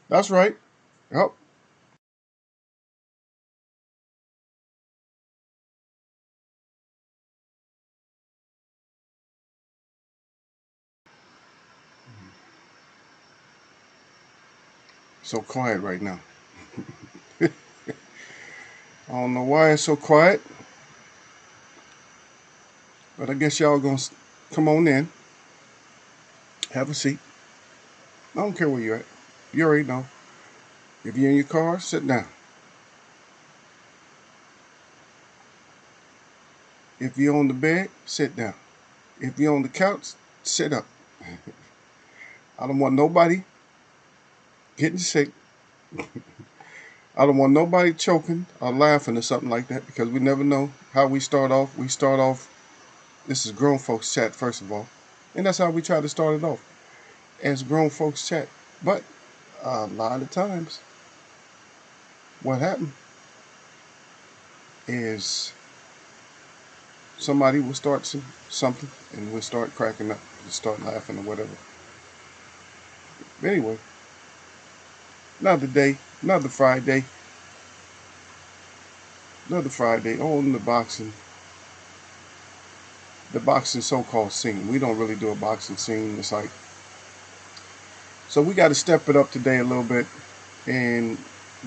That's right. Yep. So quiet right now. I don't know why it's so quiet, but I guess y'all gonna come on in, have a seat. I don't care where you're at. You already know. If you're in your car, sit down. If you're on the bed, sit down. If you're on the couch, sit up. I don't want nobody getting sick. I don't want nobody choking or laughing or something like that because we never know how we start off. We start off, this is grown folks chat, first of all. And that's how we try to start it off, as grown folks chat. But a lot of times, what happened is somebody will start something and we'll start cracking up and start laughing or whatever. But anyway, another day, another Friday on the boxing so-called scene. We don't really do a boxing scene. It's like, so we got to step it up today a little bit, and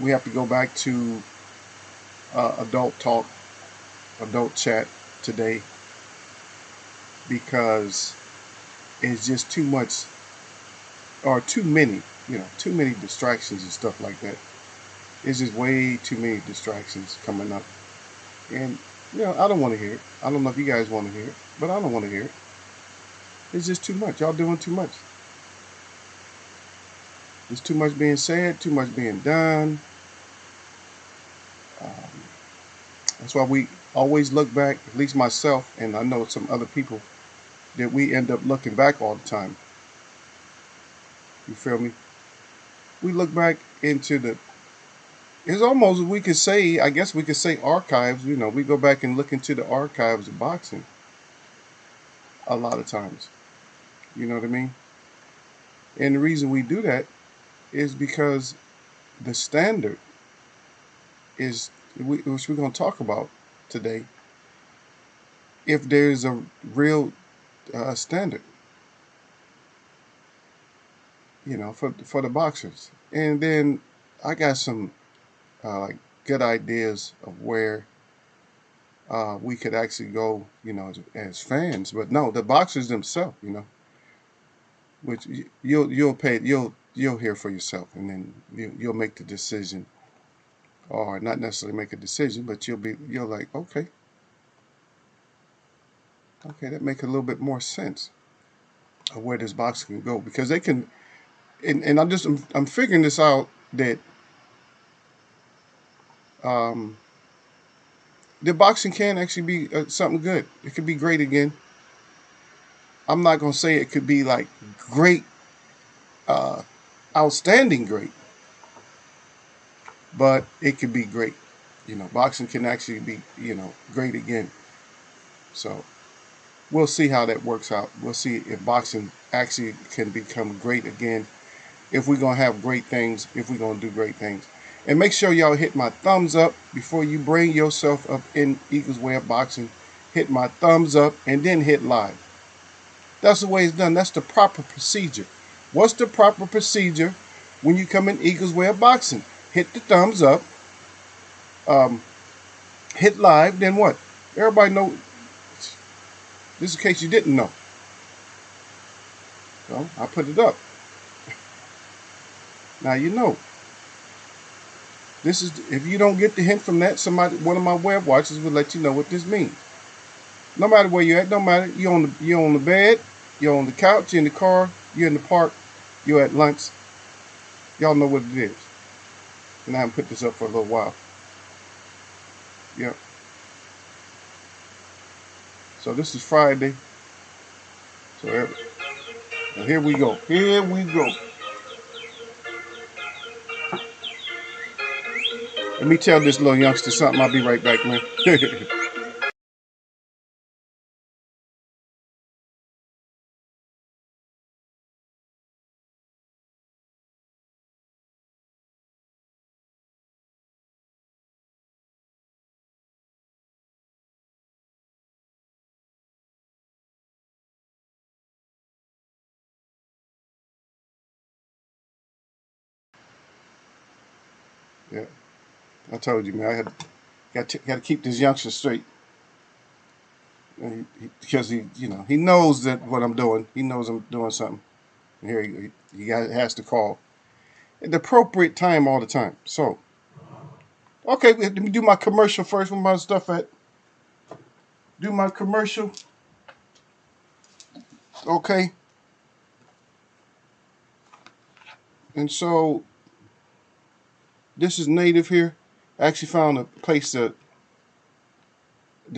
we have to go back to adult talk, adult chat today because it's just too much or too many, too many distractions and stuff like that. It's just way too many distractions coming up, and I don't want to hear it. I don't know if you guys want to hear it, but I don't want to hear it. It's just too much. Y'all doing too much. There's too much being said, too much being done. Um, that's why we always look back, at least myself, and I know some other people, that we end up looking back all the time. You feel me? We look back into it's almost, we could say, I guess we could say archives. We go back and look into the archives of boxing a lot of times. You know what I mean? And the reason we do that is because the standard is, which we're going to talk about today, if there's a real standard, for the boxers. And then I got some like good ideas of where we could actually go, as fans. But no, the boxers themselves, which you'll hear for yourself, and then you'll make the decision, or not necessarily make a decision, but you're like, okay, that make a little bit more sense of where this boxing can go because they can, and I'm figuring this out that um, the boxing can actually be something good. It could be great again. I'm not gonna say it could be like great, uh, outstanding great, but it could be great. Boxing can actually be great again. So we'll see how that works out. We'll see if boxing actually can become great again. If we're gonna have great things, if we're gonna do great things. And make sure y'all hit my thumbs up before you bring yourself up in Eagles Way of Boxing. Hit my thumbs up and then hit live. That's the way it's done. That's the proper procedure. What's the proper procedure when you come in Eagles Way of Boxing? Hit the thumbs up, um, hit live, then what? Everybody know. This is in case you didn't know. So I put it up. Now you know. This is, if you don't get the hint from that, one of my web watchers will let you know what this means. No matter where you're at, no matter you're on the bed, you're on the couch, you're in the car, you're in the park, you're at lunch. Y'all know what it is. And I haven't put this up for a little while. Yep. So this is Friday. So here we go. Here we go. Let me tell this little youngster something. I'll be right back, man. Yeah, I told you, man. Got to keep this youngster straight. Because he knows that what I'm doing. He knows I'm doing something. And here has to call at the appropriate time all the time. So, okay, let me do my commercial first. With my stuff at do my commercial. Okay, and so this is native here. I actually found a place that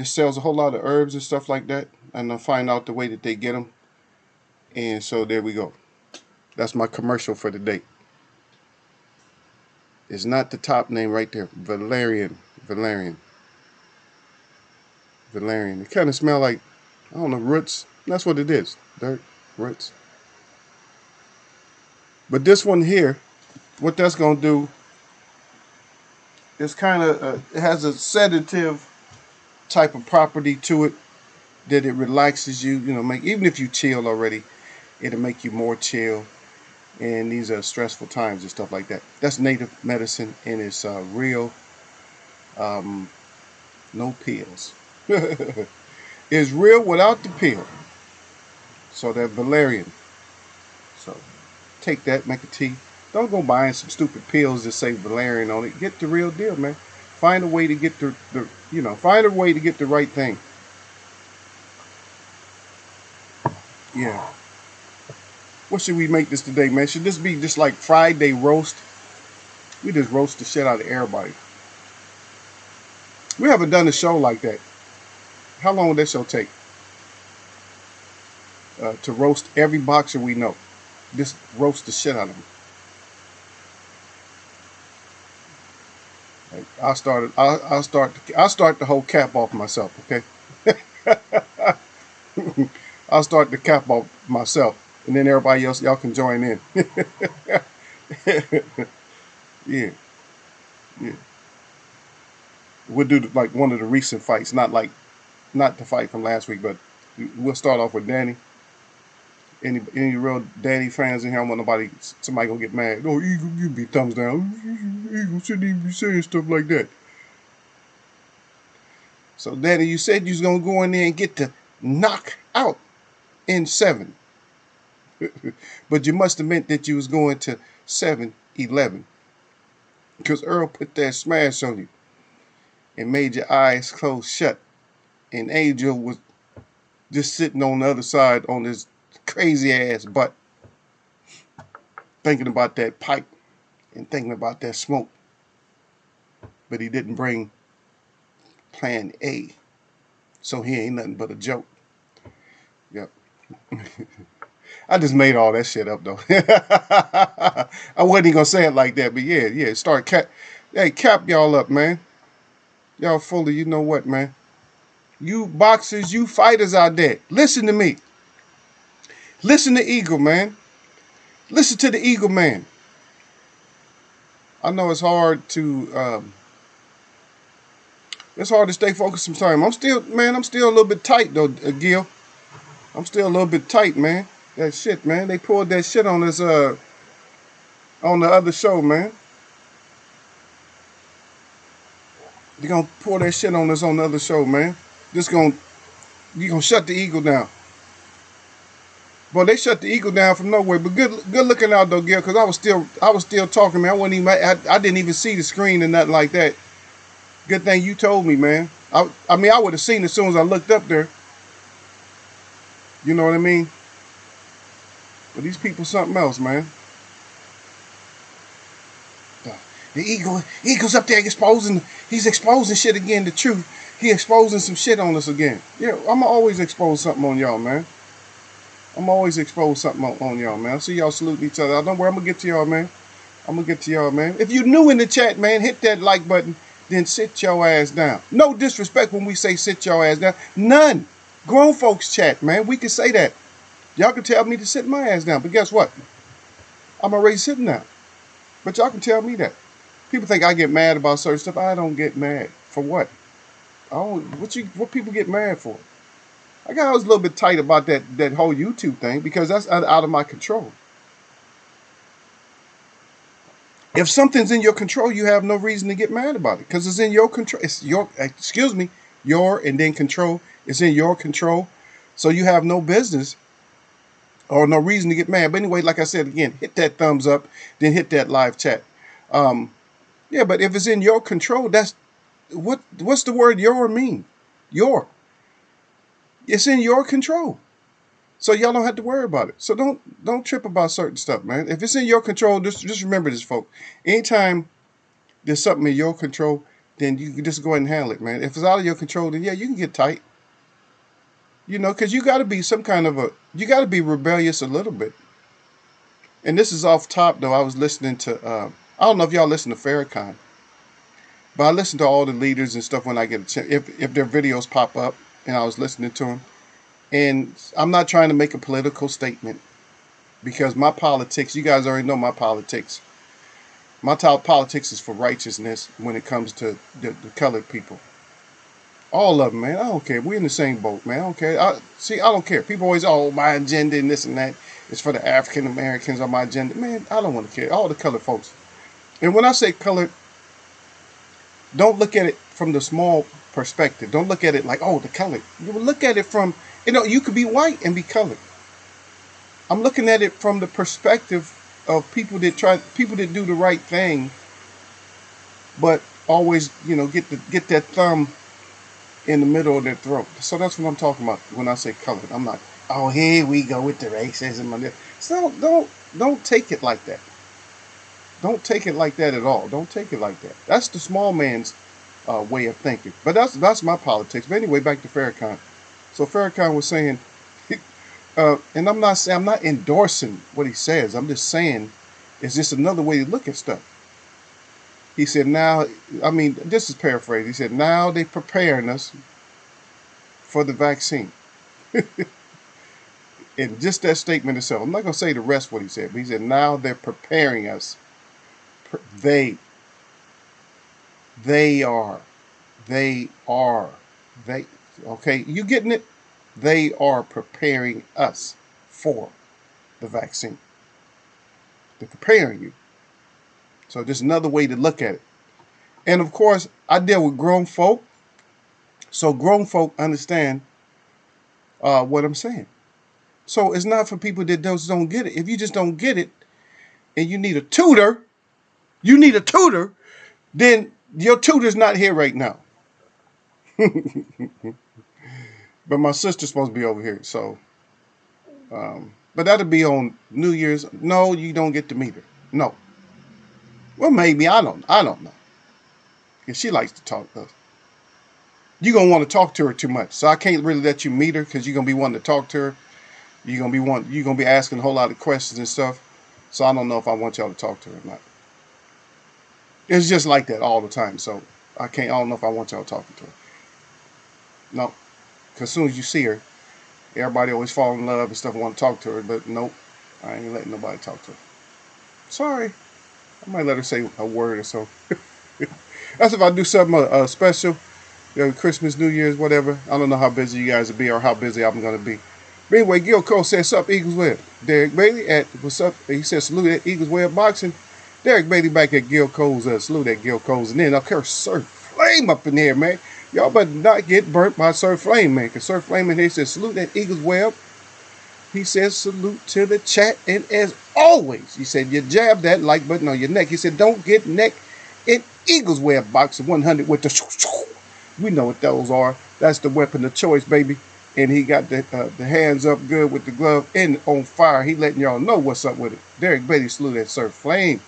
sells a whole lot of herbs and stuff like that, and I'll find out the way that they get them. And so there we go. That's my commercial for the day. It's not the top name right there. Valerian. Valerian. Valerian. It kind of smell like, I don't know, roots. That's what it is. Dirt, roots. But this one here, what that's going to do is kind of, it has a sedative type of property to it that it relaxes you. Even if you chill already, it'll make you more chill. And these are stressful times and stuff like that. That's native medicine, and it's real. No pills. It's real without the pill. So that Valerian. So take that, make a tea. Don't go buying some stupid pills that say Valerian on it. Get the real deal, man. Find a way to get find a way to get the right thing. Yeah. What should we make this today, man? Should this be just like Friday roast? We just roast the shit out of everybody. We haven't done a show like that. How long would that show take? To roast every boxer we know. Just roast the shit out of them. I'll start the whole cap off myself, okay? I'll start the cap off myself, and then everybody else, y'all can join in. Yeah, yeah. We'll do like one of the recent fights, not the fight from last week, but we'll start off with Danny. Any real Danny fans in here? I don't want somebody gonna get mad. Oh, Eagle, you be thumbs down. Eagle shouldn't even be saying stuff like that. So, Danny, you said you was gonna go in there and get the knockout in 7. But you must have meant that you was going to 7-11. Because Earl put that smash on you and made your eyes close shut. And Angel was just sitting on the other side on his crazy ass butt, thinking about that pipe and thinking about that smoke. But he didn't bring plan A. So he ain't nothing but a joke. Yep. I just made all that shit up though. I wasn't even gonna say it like that, but yeah. Cap y'all up, man. Y'all fully, you know what, man. You boxers, you fighters out there, listen to me. Listen to Eagle, man. Listen to the Eagle, man. I know it's hard to stay focused sometimes. I'm still a little bit tight though, Gil. I'm still a little bit tight, man. That shit, man. They pulled that shit on us on the other show, man. They're gonna pour that shit on us on the other show, man. You gonna shut the Eagle down. Boy, they shut the Eagle down from nowhere. But good looking out though, Gil, because I was still talking, man. I didn't even see the screen and nothing like that. Good thing you told me, man. I mean, I would have seen it as soon as I looked up there. You know what I mean? But these people something else, man. The Eagle's up there he's exposing shit again, the truth. He exposing some shit on us again. Yeah, I'm always expose something on y'all, man. I'm always expose something on y'all, man. I see y'all saluting each other. Don't worry, I'm gonna get to y'all, man. If you're new in the chat, man, hit that like button, then sit your ass down. No disrespect when we say sit your ass down. None. Grown folks chat, man. We can say that. Y'all can tell me to sit my ass down, but guess what? I'm already sitting down. But y'all can tell me that. People think I get mad about certain stuff. I don't get mad. For what? What people get mad for? I was a little bit tight about that whole YouTube thing because that's out of my control. If something's in your control, you have no reason to get mad about it because it's in your control. It's your, excuse me, your and then control. It's in your control. So you have no business or no reason to get mad. But anyway, like I said again, hit that thumbs up, then hit that live chat. Um, yeah, but if it's in your control, that's what's the word your mean? Your. It's in your control. So y'all don't have to worry about it. So don't trip about certain stuff, man. If it's in your control, just remember this, folks. Anytime there's something in your control, then you can just go ahead and handle it, man. If it's out of your control, then yeah, you can get tight. You know, because you got to be you got to be rebellious a little bit. And this is off top, though. I was listening to, I don't know if y'all listen to Farrakhan, but I listen to all the leaders and stuff when I get a chance, if their videos pop up, and I was listening to them. And I'm not trying to make a political statement because my politics, you guys already know my politics. My politics is for righteousness when it comes to the colored people. All of them, man. I don't care. We're in the same boat, man. I don't care. I don't care. People always, oh, my agenda and this and that is for the African Americans on my agenda. Man, I don't want to care. All the colored folks. And when I say colored, don't look at it from the small perspective. Don't look at it like, oh, the colored. You look at it from, you could be white and be colored. I'm looking at it from the perspective of people that do the right thing, but always, get that thumb in the middle of their throat. So that's what I'm talking about when I say colored. I'm not, oh, here we go with the racism on this. So don't take it like that. Don't take it like that at all. Don't take it like that. That's the small man's way of thinking. But that's my politics. But anyway, back to Farrakhan. So Farrakhan was saying, and I'm not endorsing what he says. I'm just saying it's just another way to look at stuff. He said, this is paraphrased. He said, now they're preparing us for the vaccine. And just that statement itself. I'm not going to say the rest of what he said, but he said, now they're preparing us. They are. Okay, you getting it? They are preparing us for the vaccine. They're preparing you. So just another way to look at it. And of course, I deal with grown folk. So grown folk understand what I'm saying. So it's not for people that just don't get it. If you just don't get it and you need a tutor, then your tutor's not here right now. But my sister's supposed to be over here. So, but that'll be on New Year's. No, you don't get to meet her. No. Well, maybe, I don't know. Because she likes to talk, though. You're going to want to talk to her too much. So I can't really let you meet her because you're going to be wanting to talk to her. You're going to be asking a whole lot of questions and stuff. So I don't know if I want y'all to talk to her or not. It's just like that all the time. So I don't know if I want y'all talking to her. No. Because as soon as you see her, everybody always fall in love and stuff and want to talk to her. But nope, I ain't letting nobody talk to her. Sorry. I might let her say a word or so. That's if I do something special. Christmas, New Year's, whatever. I don't know how busy you guys will be or how busy I'm going to be. But anyway, Gil Cole said, "Sup, Eagles Web." Derek Bailey at, what's up? He said, "Salute at Eagles Web Boxing." Derek Bailey back at Gil Cole's, salute at Gil Cole's. And then, of course, Sir Flame up in here, man. Y'all better not get burnt by Sir Flame, man. Because Sir Flame in here says, "Salute at Eagles Web." He says, "Salute to the chat." And as always, he said, you jab that like button on your neck. He said, "Don't get neck in Eagles Web Boxing 100 with the we know what those are. That's the weapon of choice, baby." And he got the hands up good with the glove and on fire. He letting y'all know what's up with it. Derek Bailey salute at Sir Flame.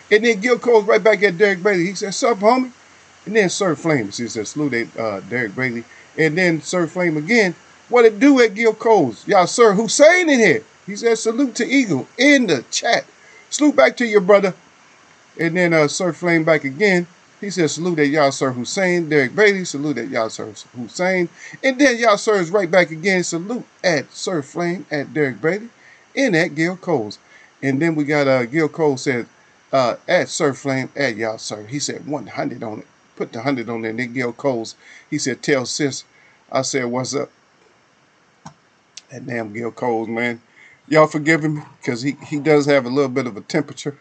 And then Gil Cole's right back at Derek Bailey. He said, "Sup, homie?" And then Sir Flame, he said, "Salute at Derek Bailey." And then Sir Flame again. "What it do at Gil Cole's? Y'all, Sir Hussein in here." He said, "Salute to Eagle" in the chat. Salute back to your brother. And then Sir Flame back again. He said, "Salute at y'all, Sir Hussein." Derek Bailey, salute at y'all, Sir Hussein. And then y'all, Sir, is right back again. Salute at Sir Flame, at Derek Bailey, and at Gil Cole's. And then we got Gil Cole said, at Sir Flame, at y'all, Sir. He said 100 on it. Put the 100 on there. And then Gil Cole's, he said, "Tell sis I said what's up." That damn Gil Cole's, man. Y'all forgive him because he does have a little bit of a temperature.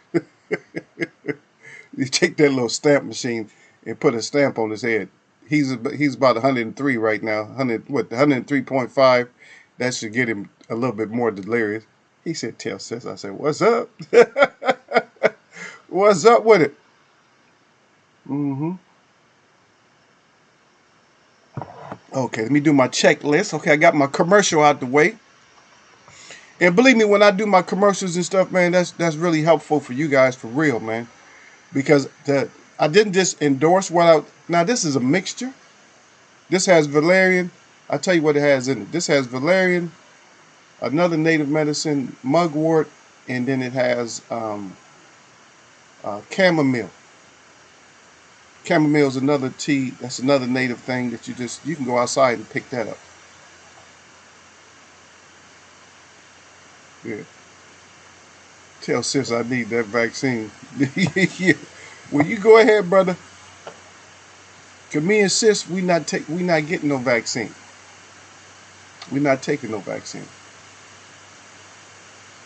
You take that little stamp machine and put a stamp on his head. He's about 103 right now. 103.5. That should get him a little bit more delirious. He said, "Tell sis." I said, "What's up? What's up with it?" Mm-hmm. Okay, let me do my checklist. Okay, I got my commercial out the way. And believe me, when I do my commercials and stuff, man, that's really helpful for you guys for real, man. Because I didn't just endorse what I now this is a mixture. This has valerian. I'll tell you what it has in it. This has valerian, another native medicine, mugwort, and then it has chamomile. Chamomile is another tea. That's another native thing that you can go outside and pick that up. Yeah. Tell sis I need that vaccine. Yeah. Well, you go ahead, brother. Cause me and sis, we not getting no vaccine. We not taking no vaccine.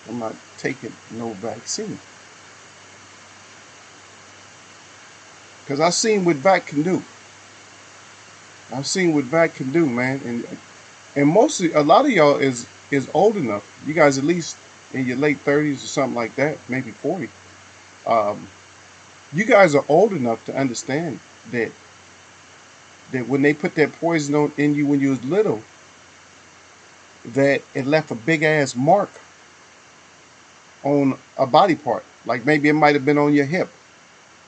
I'm not taking no vaccine. Cause I've seen what vac can do. I've seen what vac can do, man. And mostly a lot of y'all is old enough. You guys at least in your late 30s or something like that, maybe 40. Um, you guys are old enough to understand that when they put that poison in you when you was little, that it left a big ass mark on a body part. Like maybe it might have been on your hip,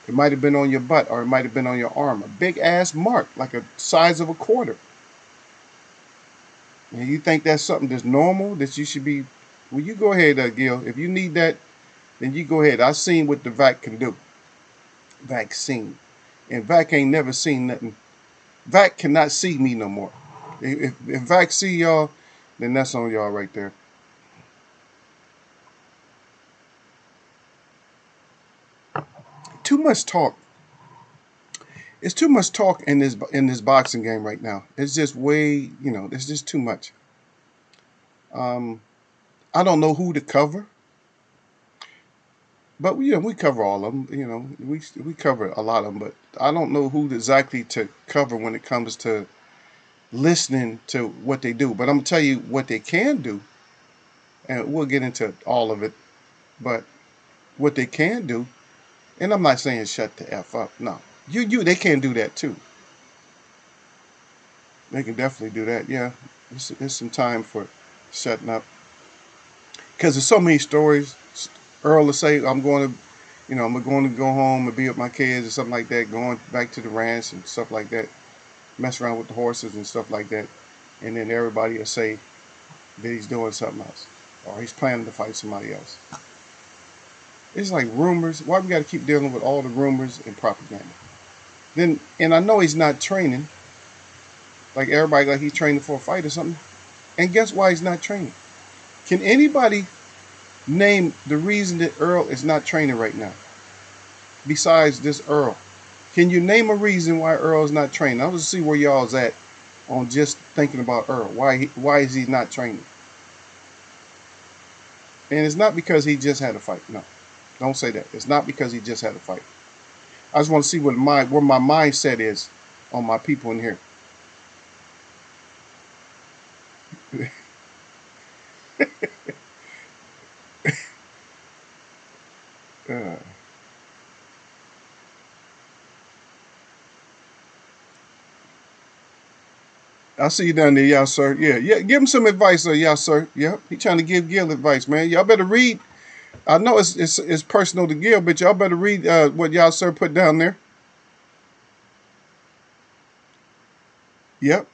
it might have been on your butt, or it might have been on your arm. A big ass mark, like a size of a quarter. And you think that's something that's normal that you should be? Well, you go ahead, Gil. If you need that, then you go ahead. I've seen what the vac can do. Vaccine, and vac ain't never seen nothing. Vac cannot see me no more. If vac see y'all, then that's on y'all right there. Too much talk. It's too much talk in this boxing game right now. It's just way, it's just too much. Um, I don't know who to cover, but we cover all of them. We cover a lot of them, but I don't know who exactly to cover when it comes to listening to what they do. But I'm gonna tell you what they can do, and we'll get into all of it. But what they can do, and I'm not saying shut the f up. No, they can do that too. They can definitely do that. Yeah, it's some time for shutting up because there's so many stories. Earl will say, I'm going to go home and be with my kids or something like that, going back to the ranch and stuff like that, mess around with the horses and stuff like that. And then everybody will say that he's doing something else or he's planning to fight somebody else. It's like rumors. Why we got to keep dealing with all the rumors and propaganda? And I know he's not training like everybody, like he's training for a fight or something. And guess why he's not training? Can anybody name the reason that Earl is not training right now? Besides this Earl. Can you name a reason why Earl is not training? I want to see where y'all's at on just thinking about Earl. Why is he not training? And it's not because he just had a fight. No. Don't say that. It's not because he just had a fight. I just want to see where my mindset is on my people in here. uh, I see you down there, y'all, sir. Yeah. Give him some advice, y'all, sir. Yeah, he trying to give Gil advice, man. Y'all better read. I know it's personal to Gil, but y'all better read what y'all, sir, put down there. Yep.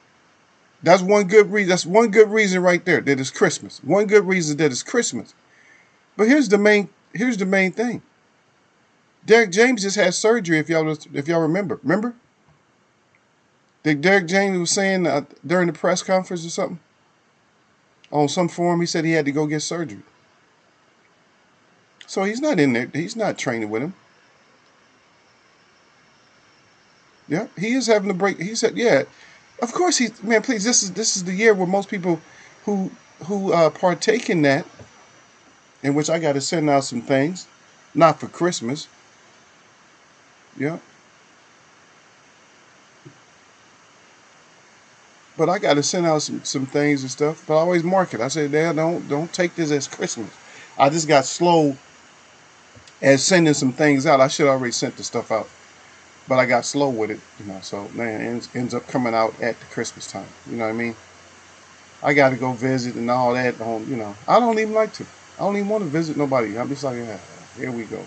That's one good reason. That's one good reason right there that it's Christmas. One good reason that it's Christmas. But here's the main thing. Derek James just had surgery. If y'all remember, that Derek James was saying during the press conference or something on some forum, he said he had to go get surgery. So he's not in there. He's not training with him. Yeah, he is having a break. He said, yeah, of course man, please, this is the year where most people who partake in that, in which I got to send out some things, not for Christmas, Yeah. But I got to send out some things and stuff. But I always mark it. I said, Dad, don't take this as Christmas. I just got slow as sending some things out. I should already sent the stuff out, but I got slow with it, you know. So man, it ends up coming out at the Christmas time. You know what I mean? I got to go visit and all that. You know, I don't even like to. I don't even want to visit nobody. I'm just like, yeah, here we go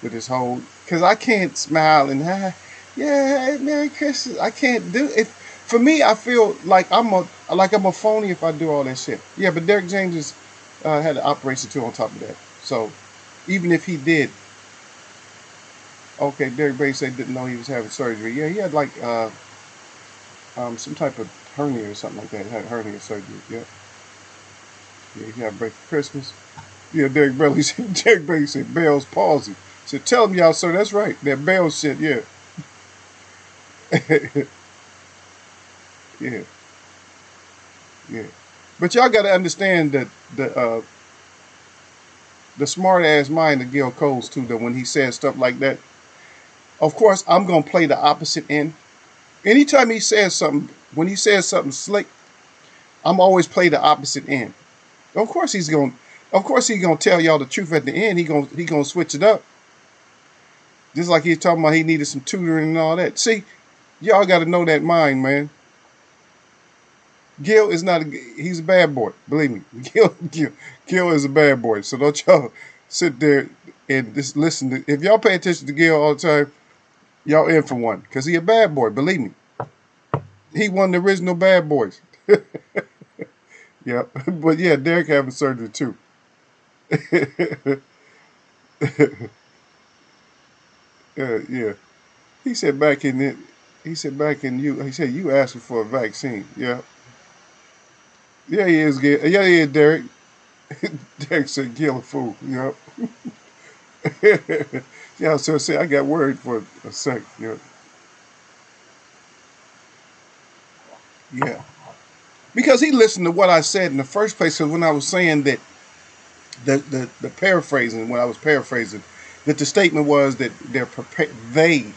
with this whole. Because I can't smile and yeah, hey, Merry Christmas. I can't do it. For me, I feel like I'm a phony if I do all that shit. Yeah, but Derek James had an operation too on top of that. So even if he did, okay, Derek Bay said didn't know he was having surgery. Yeah, he had like some type of hernia or something like that. He had hernia surgery. Yeah, yeah, he had a break for Christmas. Yeah, Derek Bailey said. Derek Bailey said Bell's palsy. So tell him y'all, sir. That's right. That Bell shit. Yeah, yeah, yeah. But y'all got to understand that the smart ass mind of Gil Coles too. That when he says stuff like that, of course I'm gonna play the opposite end. Anytime he says something, when he says something slick, I'm always play the opposite end. Of course he's gonna tell y'all the truth at the end. He gonna switch it up. Just like he's talking about he needed some tutoring and all that. See, y'all got to know that mind, man. Gil is not he's a bad boy. Believe me, Gil is a bad boy. So don't y'all sit there and just listen to. If y'all pay attention to Gil all the time, y'all in for one. Cause he a bad boy. Believe me, he one of the original bad boys. Yeah, but yeah, Derek having surgery too. Yeah, he said back in it. He said back in you. He said you asking for a vaccine. Yeah, yeah, he is. Yeah, he is, Derek. Derek said kill a fool. Yep. Yeah, so say I got worried for a sec. Yeah, yeah. Because he listened to what I said in the first place. Because when I was saying that the paraphrasing, when I was paraphrasing, that the statement was that they're prepared. They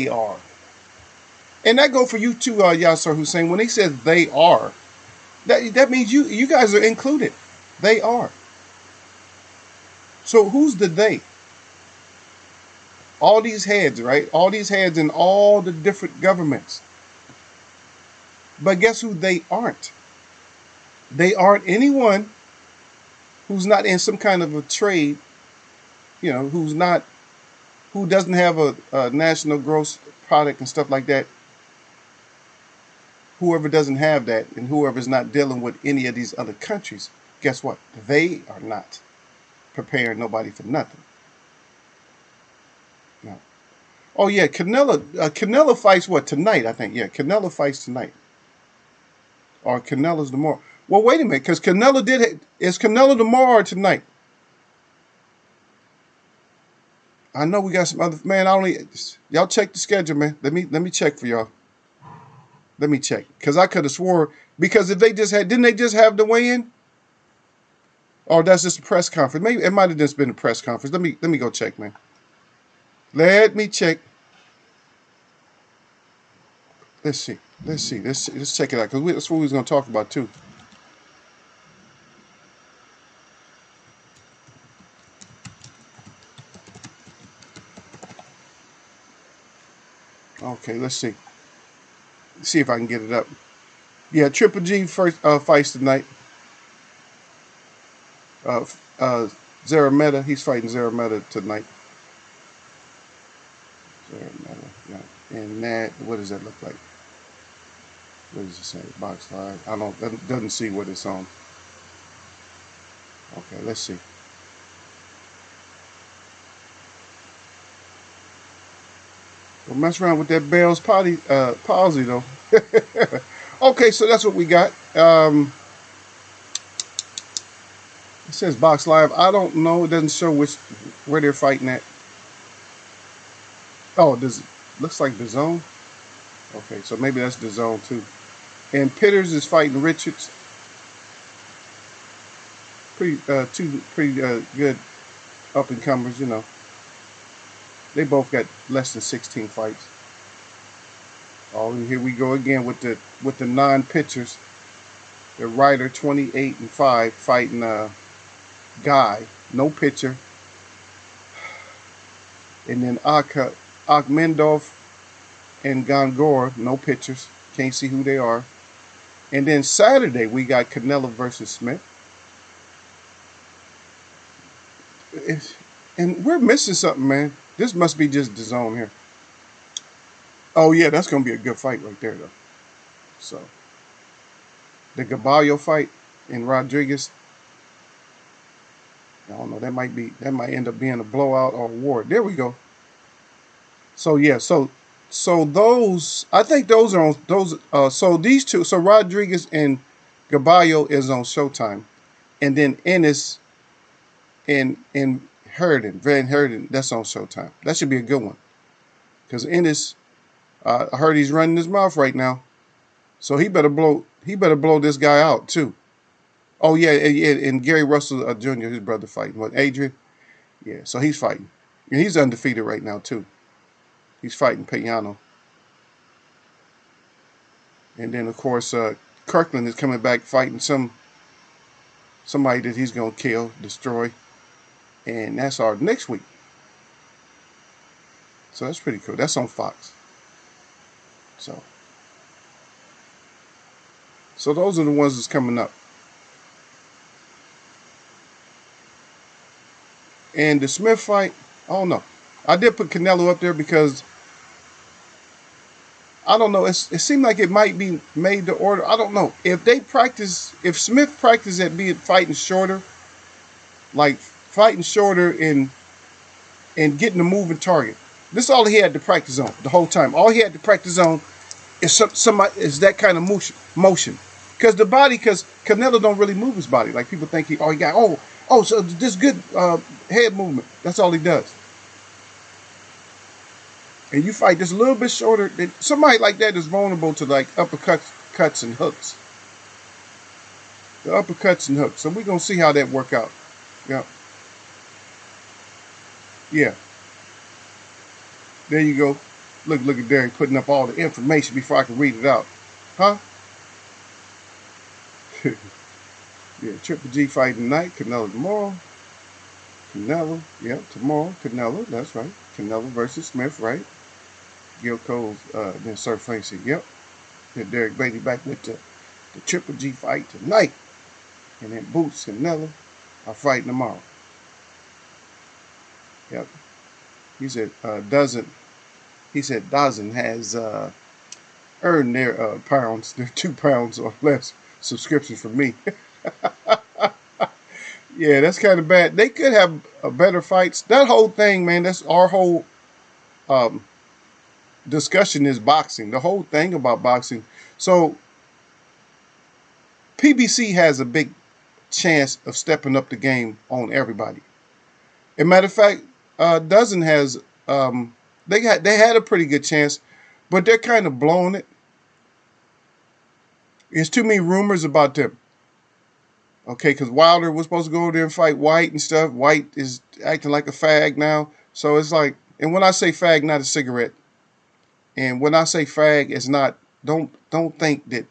are, and that go for you too, Yasser Hussein. When he says they are, that means you guys are included. They are. So who's the they? All these heads, right? All these heads in all the different governments. But guess who they aren't? They aren't anyone who's not in some kind of a trade, you know, who doesn't have a national gross product and stuff like that. Whoever doesn't have that and whoever's not dealing with any of these other countries, guess what? They are not preparing nobody for nothing. No. Oh yeah, Canelo fights what tonight? I think yeah, Canelo fights tonight, or Canelo's tomorrow. Well, wait a minute, because is Canelo tomorrow or tonight? I know we got some other man. I only y'all check the schedule, man. Let me check for y'all. Let me check because I could have swore because if they just had didn't they just have the weigh in? Or that's just a press conference. Maybe it might have just been a press conference. Let me go check, man. Let me check. Let's see. Let's check it out because that's what we was gonna talk about too. Okay, let's see. See if I can get it up. Yeah, Triple G first fights tonight. Uh, uh, Zarameta, he's fighting Zarameta tonight. Zarameta, yeah. And that, what does that look like? What does it say? Box live. I don't. That doesn't see what it's on. Okay, let's see. Don't mess around with that Bell's palsy though. Okay, so that's what we got. It says Box Live. I don't know. It doesn't show where they're fighting at. Oh, does it looks like the zone? Okay, so maybe that's the zone too. And Pitters is fighting Richards. Two pretty good up and comers, you know. They both got less than 16 fights. Oh, and here we go again with the non-pitchers. The Ryder 28-5 fighting Guy, no pitcher, and then Akhmedov and Gongor, no pitchers. Can't see who they are. And then Saturday we got Canello versus Smith. And we're missing something, man. This must be just the zone here. Oh yeah, that's gonna be a good fight right there, though. So the Gaballo fight and Rodriguez. I don't know. That might end up being a blowout or a war. There we go. So yeah, so those, I think those are on those. So these two, so Rodriguez and Gaballo is on Showtime, and then Ennis and Van Herden, that's on Showtime. That should be a good one, because Ennis, I heard he's running his mouth right now, so he better blow this guy out too. Oh yeah, and Gary Russell Jr., his brother, fighting. What, Adrian? Yeah, so he's fighting, and he's undefeated right now too. He's fighting Payano. And then, of course, Kirkland is coming back fighting somebody that he's going to kill, destroy. And that's our next week. So that's pretty cool. That's on Fox. So those are the ones that's coming up. And the Smith fight, I don't know. I did put Canelo up there because I don't know. It seemed like it might be made to order. I don't know. If Smith practiced at being fighting shorter, like fighting shorter and getting a moving target. This is all he had to practice on the whole time. All he had to practice on is is that kind of motion. Because Canelo don't really move his body. Like people think so this good head movement. That's all he does. And you fight just a little bit shorter, somebody like that is vulnerable to like uppercuts and hooks. The uppercuts and hooks. So we're going to see how that work out. Yeah. Yeah. There you go. Look at Derek putting up all the information before I can read it out. Huh? Yeah, Triple G fight tonight. Canelo tomorrow. Canelo. Yeah, tomorrow. Canelo. That's right. Canelo versus Smith, right? Gil Cole's then Sir Fancy. Yep. Then Derek Beatty back with the Triple G fight tonight. And then Boots and Canelo are fighting tomorrow. Yep. He said Dozen has earned their pounds, their 2 pounds or less subscriptions from me. Yeah, that's kind of bad. They could have better fights. That whole thing, man, that's our whole discussion is boxing. The whole thing about boxing. So PBC has a big chance of stepping up the game on everybody. As a matter of fact, Dozen has they had a pretty good chance, but they're kind of blowing it. There's too many rumors about them. Okay, because Wilder was supposed to go over there and fight White and stuff. White is acting like a fag now. So it's like, and when I say fag, not a cigarette. And when I say fag, it's not, don't think that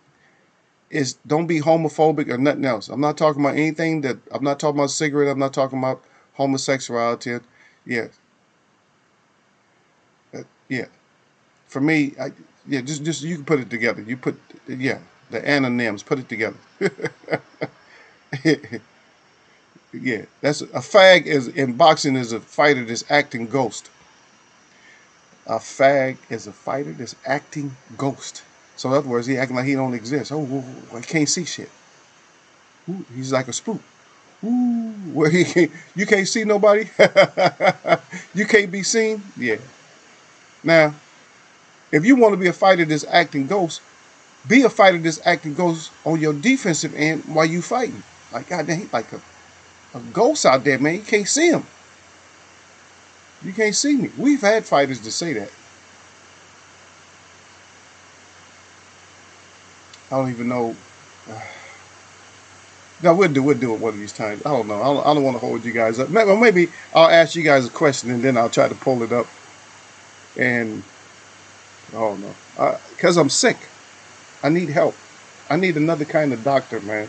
don't be homophobic or nothing else. I'm not talking about anything I'm not talking about cigarette. I'm not talking about homosexuality. Yeah. Yeah. For me, just you can put it together. You put, the anonyms, put it together. Yeah, that's a fag in boxing is a fighter that's acting ghost. A fag is a fighter that's acting ghost. So in other words, he acting like he don't exist. Oh, I can't see shit. Ooh, he's like a spook. Ooh, where you can't see nobody. You can't be seen. Yeah. Now, if you want to be a fighter that's acting ghost, be a fighter that's acting ghost on your defensive end while you fighting. Like, goddamn, he's like a ghost out there, man. You can't see him. You can't see me. We've had fighters to say that. I don't even know. No, we'll do it one of these times. I don't know. I don't want to hold you guys up. Maybe I'll ask you guys a question and then I'll try to pull it up And oh no, because I'm sick. I need help. I need another kind of doctor, man.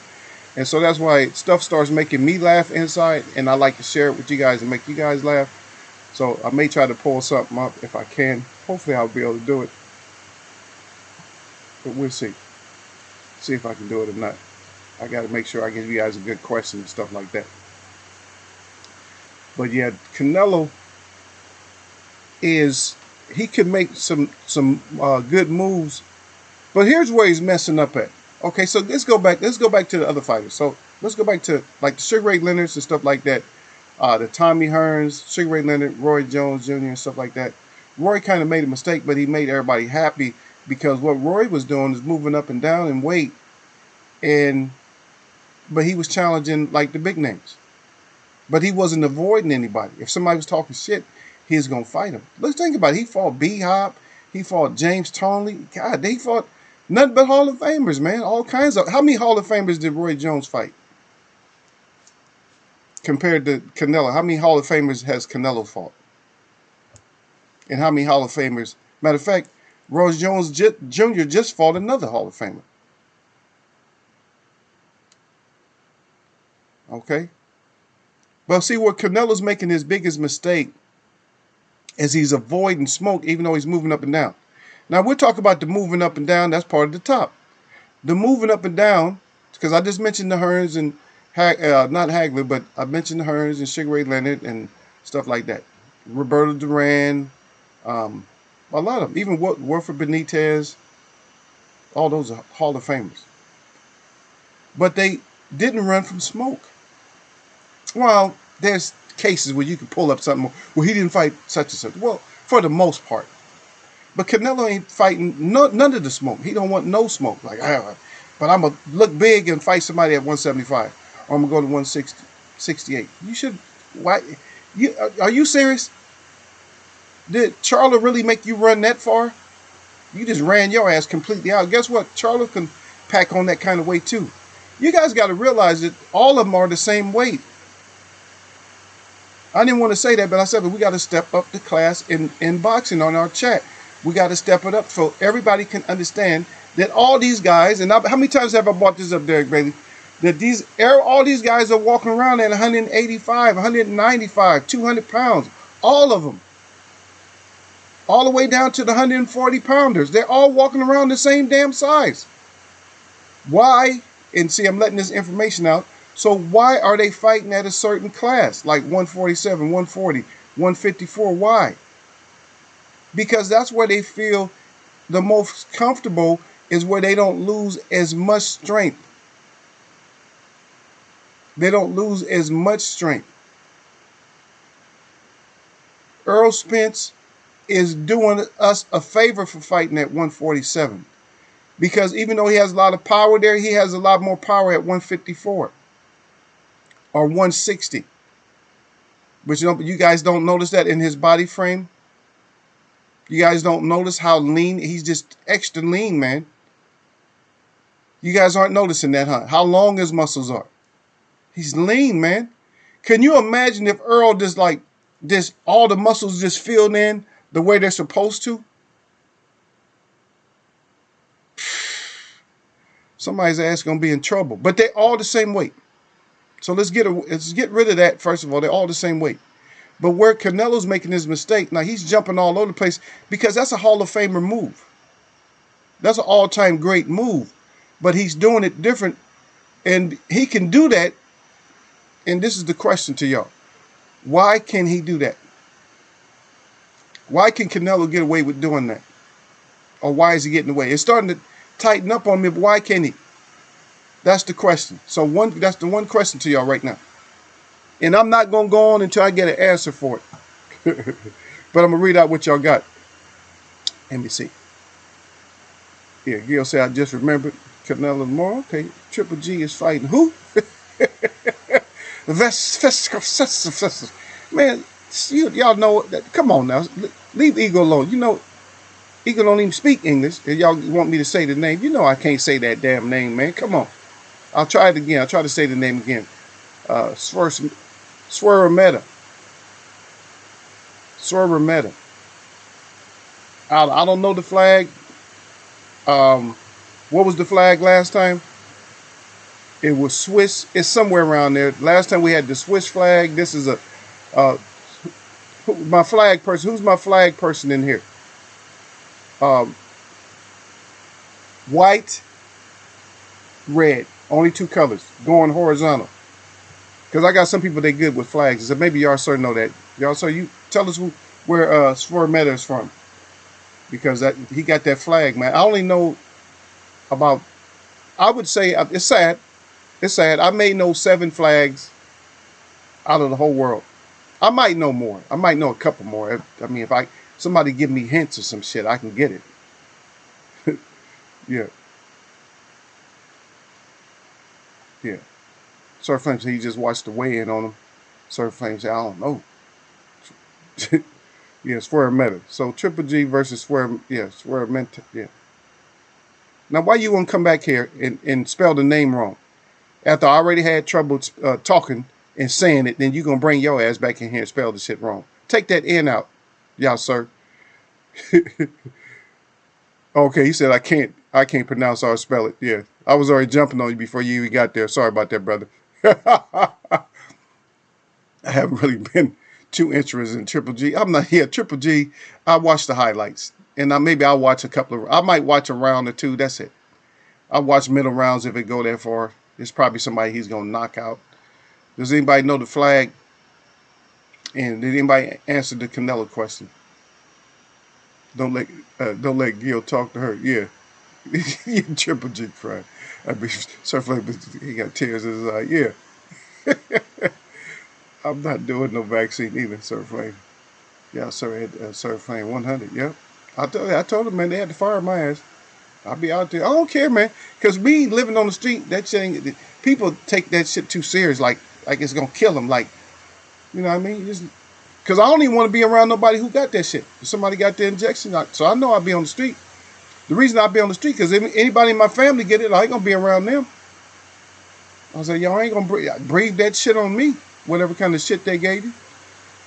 And so that's why stuff starts making me laugh inside, and I like to share it with you guys and make you guys laugh. So I may try to pull something up if I can. Hopefully I'll be able to do it, but we'll see. See if I can do it or not. I got to make sure I give you guys a good question and stuff like that. But yeah, Canelo he can make some good moves, but here's where he's messing up at. Okay, so let's go back to the other fighters. So let's go back to like the Sugar Ray Leonards and stuff like that. The Tommy Hearns, Sugar Ray Leonard, Roy Jones Jr. and stuff like that. Roy kind of made a mistake, but he made everybody happy because what Roy was doing is moving up and down in weight, but he was challenging like the big names. But he wasn't avoiding anybody. If somebody was talking shit, he was gonna fight him. Let's think about it. He fought B Hop, he fought James Tonley. God, they fought nothing but Hall of Famers, man. All kinds of. How many Hall of Famers did Roy Jones fight? Compared to Canelo, how many Hall of Famers has Canelo fought? And how many Hall of Famers? Matter of fact, Roy Jones Jr. just fought another Hall of Famer. Okay? But see, where Canelo's making his biggest mistake is he's avoiding smoke even though he's moving up and down. Now, we'll talk about the moving up and down. That's part of the top. The moving up and down, because I just mentioned the Hearns and, not Hagler, but I mentioned the Hearns and Sugar Ray Leonard and stuff like that. Roberto Duran, a lot of them. Even Wilfred Benitez, all those are Hall of Famers. But they didn't run from smoke. Well, there's cases where you can pull up something. Well, he didn't fight such and such. Well, for the most part. But Canelo ain't fighting none of the smoke. He don't want no smoke. Like, but I'm going to look big and fight somebody at 175. Or I'm going to go to 168. You should. Why? Are you serious? Did Charlo really make you run that far? You just ran your ass completely out. Guess what? Charlo can pack on that kind of weight too. You guys got to realize that all of them are the same weight. I didn't want to say that, but I said, but we got to step up the class in boxing on our chat. We got to step it up so everybody can understand that all these guys, and how many times have I brought this up, Derek Bailey, that all these guys are walking around at 185, 195, 200 pounds, all of them. All the way down to the 140 pounders. They're all walking around the same damn size. Why? And see, I'm letting this information out. So why are they fighting at a certain class, like 147, 140, 154? Why? Because that's where they feel the most comfortable, is where they don't lose as much strength. They don't lose as much strength. Earl Spence is doing us a favor for fighting at 147. Because even though he has a lot of power there, he has a lot more power at 154. Or 160. But you guys don't notice that in his body frame? You guys don't notice how lean? He's just extra lean, man. You guys aren't noticing that, huh? How long his muscles are. He's lean, man. Can you imagine if Earl just all the muscles just filled in the way they're supposed to? Somebody's ass gonna be in trouble. But they're all the same weight. So let's get rid of that, first of all. They're all the same weight. But where Canelo's making his mistake, now he's jumping all over the place because that's a Hall of Famer move. That's an all-time great move. But he's doing it different. And he can do that. And this is the question to y'all. Why can he do that? Why can Canelo get away with doing that? Or why is he getting away? It's starting to tighten up on me, but why can't he? That's the question. So that's the one question to y'all right now. And I'm not going to go on until I get an answer for it. But I'm going to read out what y'all got. Let me see. Here, Gil said, I just remembered Canelo tomorrow. Okay, Triple G is fighting who? Man, y'all know that. Come on now. Leave Eagle alone. You know, Eagle don't even speak English. If y'all want me to say the name, you know I can't say that damn name, man. Come on. I'll try it again. I'll try to say the name again. Swerve Meta. I don't know the flag. Um, what was the flag last time? It was Swiss. It's somewhere around there. Last time we had the Swiss flag. This is a uh, my flag person. Who's my flag person in here? Um, white, red. Only two colors going horizontal. Because I got some people that good with flags. So maybe y'all sir know that. Y'all sir, you tell us where Swer Meta is from. Because that he got that flag, man. I only know about, I would say, it's sad. It's sad. I may know 7 flags out of the whole world. I might know more. I might know a couple more. I mean, if somebody give me hints or some shit, I can get it. Yeah, yeah. Sir Flame said he just watched the weigh-in on him. Sir Flame said, I don't know. Yeah, Swear Meta. So Triple G versus Swear, yeah, Swear Meta, yeah. Now, why you want to come back here and spell the name wrong? After I already had trouble talking and saying it, then you going to bring your ass back in here and spell the shit wrong. Take that N out, y'all, sir. Okay, he said I can't pronounce or spell it. Yeah, I was already jumping on you before you even got there. Sorry about that, brother. I haven't really been too interested in Triple G. I'm not here. Triple G, I watch the highlights. And maybe I'll watch a couple of, I might watch a round or two. That's it. I watch middle rounds if it go that far. It's probably somebody he's going to knock out. Does anybody know the flag? And did anybody answer the Canello question? Don't let Gil talk to her. Yeah. Triple G cried. I mean, Surf he got tears in his eye. Yeah. I'm not doing no vaccine either, Surf Flame. Yeah, sir, Surf Flame 100. Yep. I told him, man, they had to fire my ass. I'll be out there. I don't care, man. Because me living on the street, that shit, people take that shit too serious, like it's going to kill them. Like, you know what I mean? Because I don't even want to be around nobody who got that shit. If somebody got the injection, so I know I'll be on the street. The reason I'll be on the street, because if anybody in my family get it, I ain't going to be around them. I was like, y'all ain't going to breathe that shit on me, whatever kind of shit they gave you.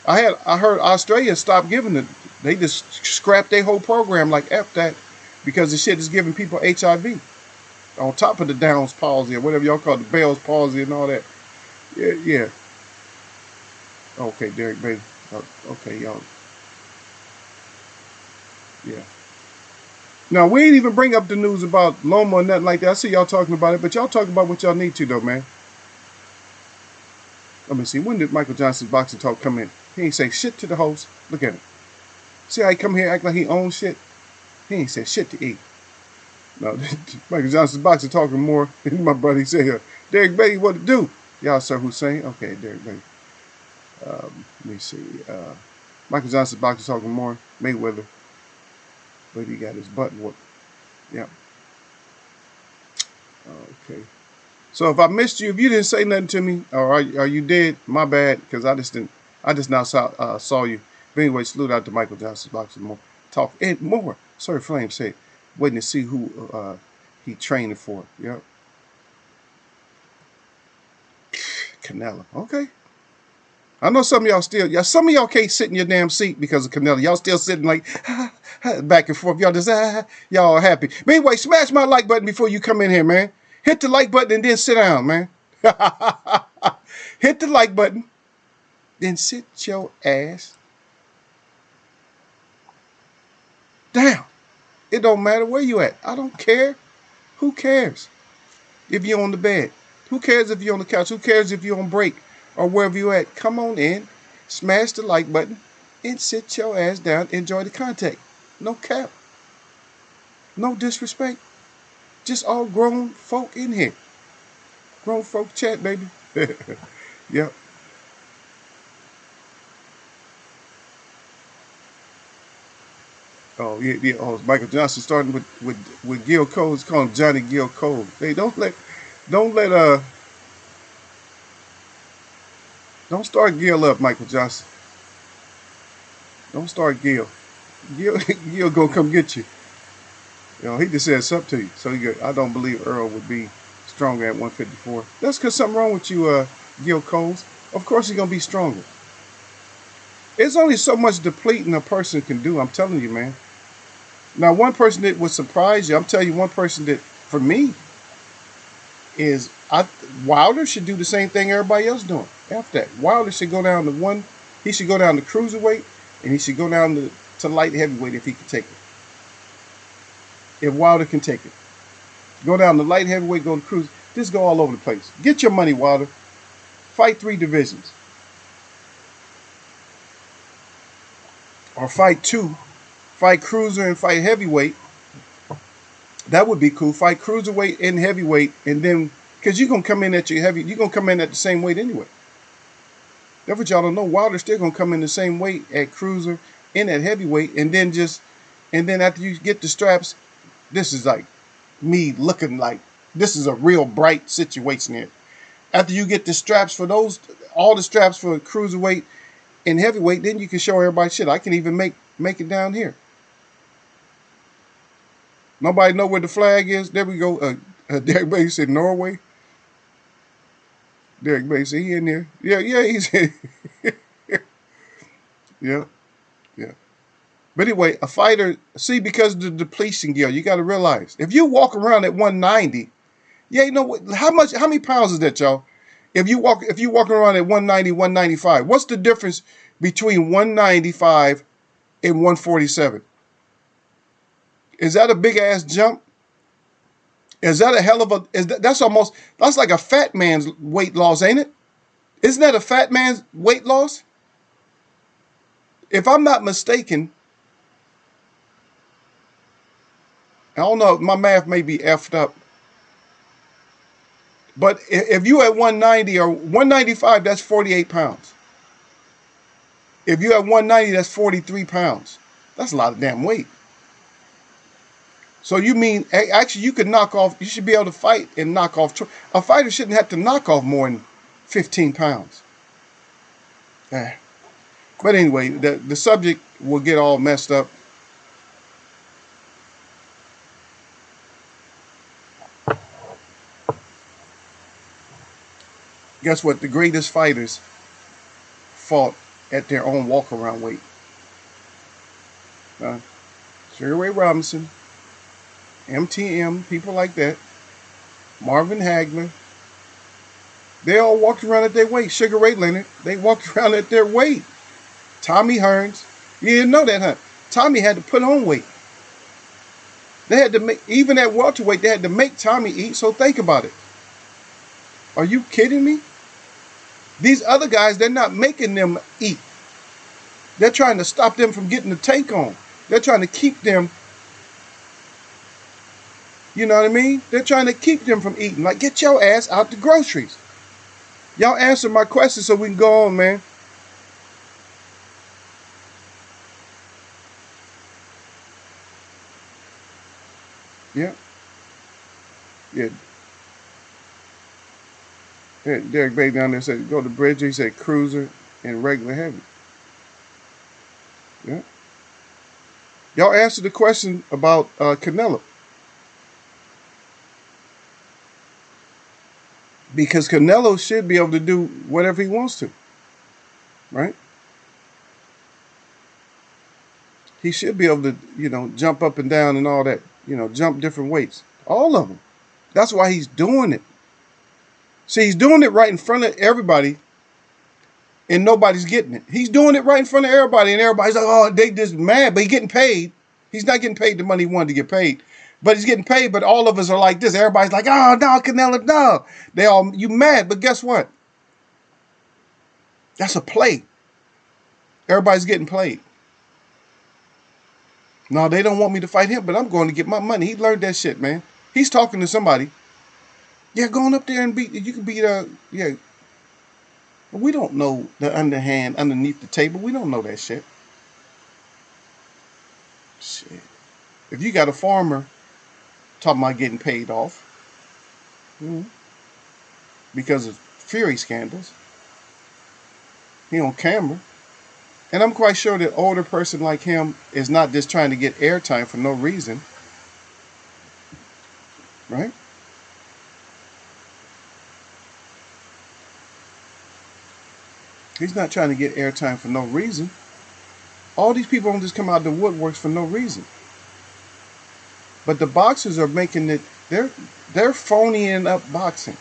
I heard Australia stopped giving it. They just scrapped their whole program like F that because the shit is giving people HIV. On top of the Downs palsy or whatever y'all call it, the Bell's palsy and all that. Yeah, yeah. Okay, Derek Bailey. Okay, y'all. Yeah. Now, we ain't even bring up the news about Loma or nothing like that. I see y'all talking about it, but y'all talk about what y'all need to, though, man. Let me see. When did Michael Johnson's boxing talk come in? He ain't say shit to the host. Look at him. See how he come here act like he owns shit? He ain't said shit to eat. No, Michael Johnson's boxing talking more. My brother, he said, Derek Bailey, what to do? Y'all, Sir Hussein? Okay, Derek Bailey. Let me see. Michael Johnson's boxing talking more. Mayweather. But he got his butt whooped. Yeah. Okay. So if I missed you, if you didn't say nothing to me, or are you dead? My bad, because I just now saw you. But anyway, salute out to Michael Johnson's boxing more. Talk and more. Sorry, Flame said, waiting to see who he training for. Yep. Canelo. Okay. I know some of y'all can't sit in your damn seat because of Canelo. Y'all still sitting like back and forth. Y'all just y'all are happy. But anyway, smash my like button before you come in here, man. Hit the like button and then sit down, man. Hit the like button, then sit your ass down. It don't matter where you at. I don't care. Who cares if you're on the bed? Who cares if you're on the couch? Who cares if you're on break or wherever you at? Come on in, smash the like button, and sit your ass down. Enjoy the content. No cap. No disrespect. Just all grown folk in here. Grown folk chat, baby. Yep. Oh yeah, yeah. Oh, Michael Johnson starting with Gil Cole. It's called Johnny Gil Cole. Hey, don't start Gil up, Michael Johnson. Don't start Gil. Gil gonna come get you. You know, he just said something to you. So I don't believe Earl would be stronger at 154. That's because something wrong with you, Gil Coles. Of course he's gonna be stronger. It's only so much depleting a person can do. I'm telling you, man. Now, one person that would surprise you, I'm telling you, one person that for me is Wilder should do the same thing everybody else doing. After that, Wilder should go down to one. He should go down to cruiserweight, and he should go down to light heavyweight if he can take it. If Wilder can take it, go down to light heavyweight, go to cruise. Just go all over the place. Get your money, Wilder. Fight 3 divisions, or fight 2. Fight cruiser and fight heavyweight. That would be cool. Fight cruiserweight and heavyweight, and then because you're gonna come in at your heavy, you're gonna come in at the same weight anyway. That's what y'all don't know. Wilder's still gonna come in the same weight at cruiser and at heavyweight, and then after you get the straps, this is like me looking like this is a real bright situation here. After you get the straps for those, all the straps for cruiserweight and heavyweight, then you can show everybody shit. I can even make it down here. Nobody know where the flag is. There we go. Derek Bailey said Norway. Derek Bailey said he in there. Yeah, he's in. Yeah. But anyway, a fighter, see, because of the depletion gear, you got to realize, if you walk around at 190, yeah, you know what? How many pounds is that, y'all? If you walk around at 190, 195, what's the difference between 195 and 147? Is that a big ass jump? Is that a hell of a? That's like a fat man's weight loss, ain't it? Isn't that a fat man's weight loss? If I'm not mistaken, I don't know. My math may be effed up, but if you at 190 or 195, that's 48 pounds. If you at 190, that's 43 pounds. That's a lot of damn weight. So you mean, actually, you could knock off, you should be able to fight and knock off. A fighter shouldn't have to knock off more than 15 pounds. But anyway, the subject will get all messed up. Guess what? The greatest fighters fought at their own walk-around weight. Sugar Ray Robinson, MTM, people like that, Marvin Hagler, they all walked around at their weight. Sugar Ray Leonard, they walked around at their weight. Tommy Hearns, you didn't know that, huh? Tommy had to put on weight. They had to make, even at welterweight, they had to make Tommy eat, so think about it. Are you kidding me? These other guys, they're not making them eat. They're trying to stop them from getting the take on. They're trying to keep them, you know what I mean? They're trying to keep them from eating. Like, get your ass out the groceries. Y'all answer my question so we can go on, man. Yeah. Derek Bay down there said, go to Bridger. He said cruiser and regular heavy. Yeah. Y'all answer the question about Canello. Because Canelo should be able to do whatever he wants to. Right? He should be able to, jump up and down and all that. Jump different weights. All of them. That's why he's doing it. See, he's doing it right in front of everybody, and nobody's getting it. He's doing it right in front of everybody, and everybody's like, oh, they just mad, but he's getting paid. He's not getting paid the money he wanted to get paid. But he's getting paid, but all of us are like this. Everybody's like, oh, no, Canelo, no. You mad, but guess what? That's a play. Everybody's getting played. No, they don't want me to fight him, but I'm going to get my money. He learned that shit, man. He's talking to somebody. Yeah, going up there and you can beat, yeah. We don't know the underhand underneath the table. We don't know that shit. Shit. If you got a farmer talking about getting paid off because of Fury scandals, he on camera. And I'm quite sure that older person like him is not just trying to get airtime for no reason. Right? He's not trying to get airtime for no reason. All these people don't just come out of the woodworks for no reason. But the boxers are making it. They're phoning up boxing,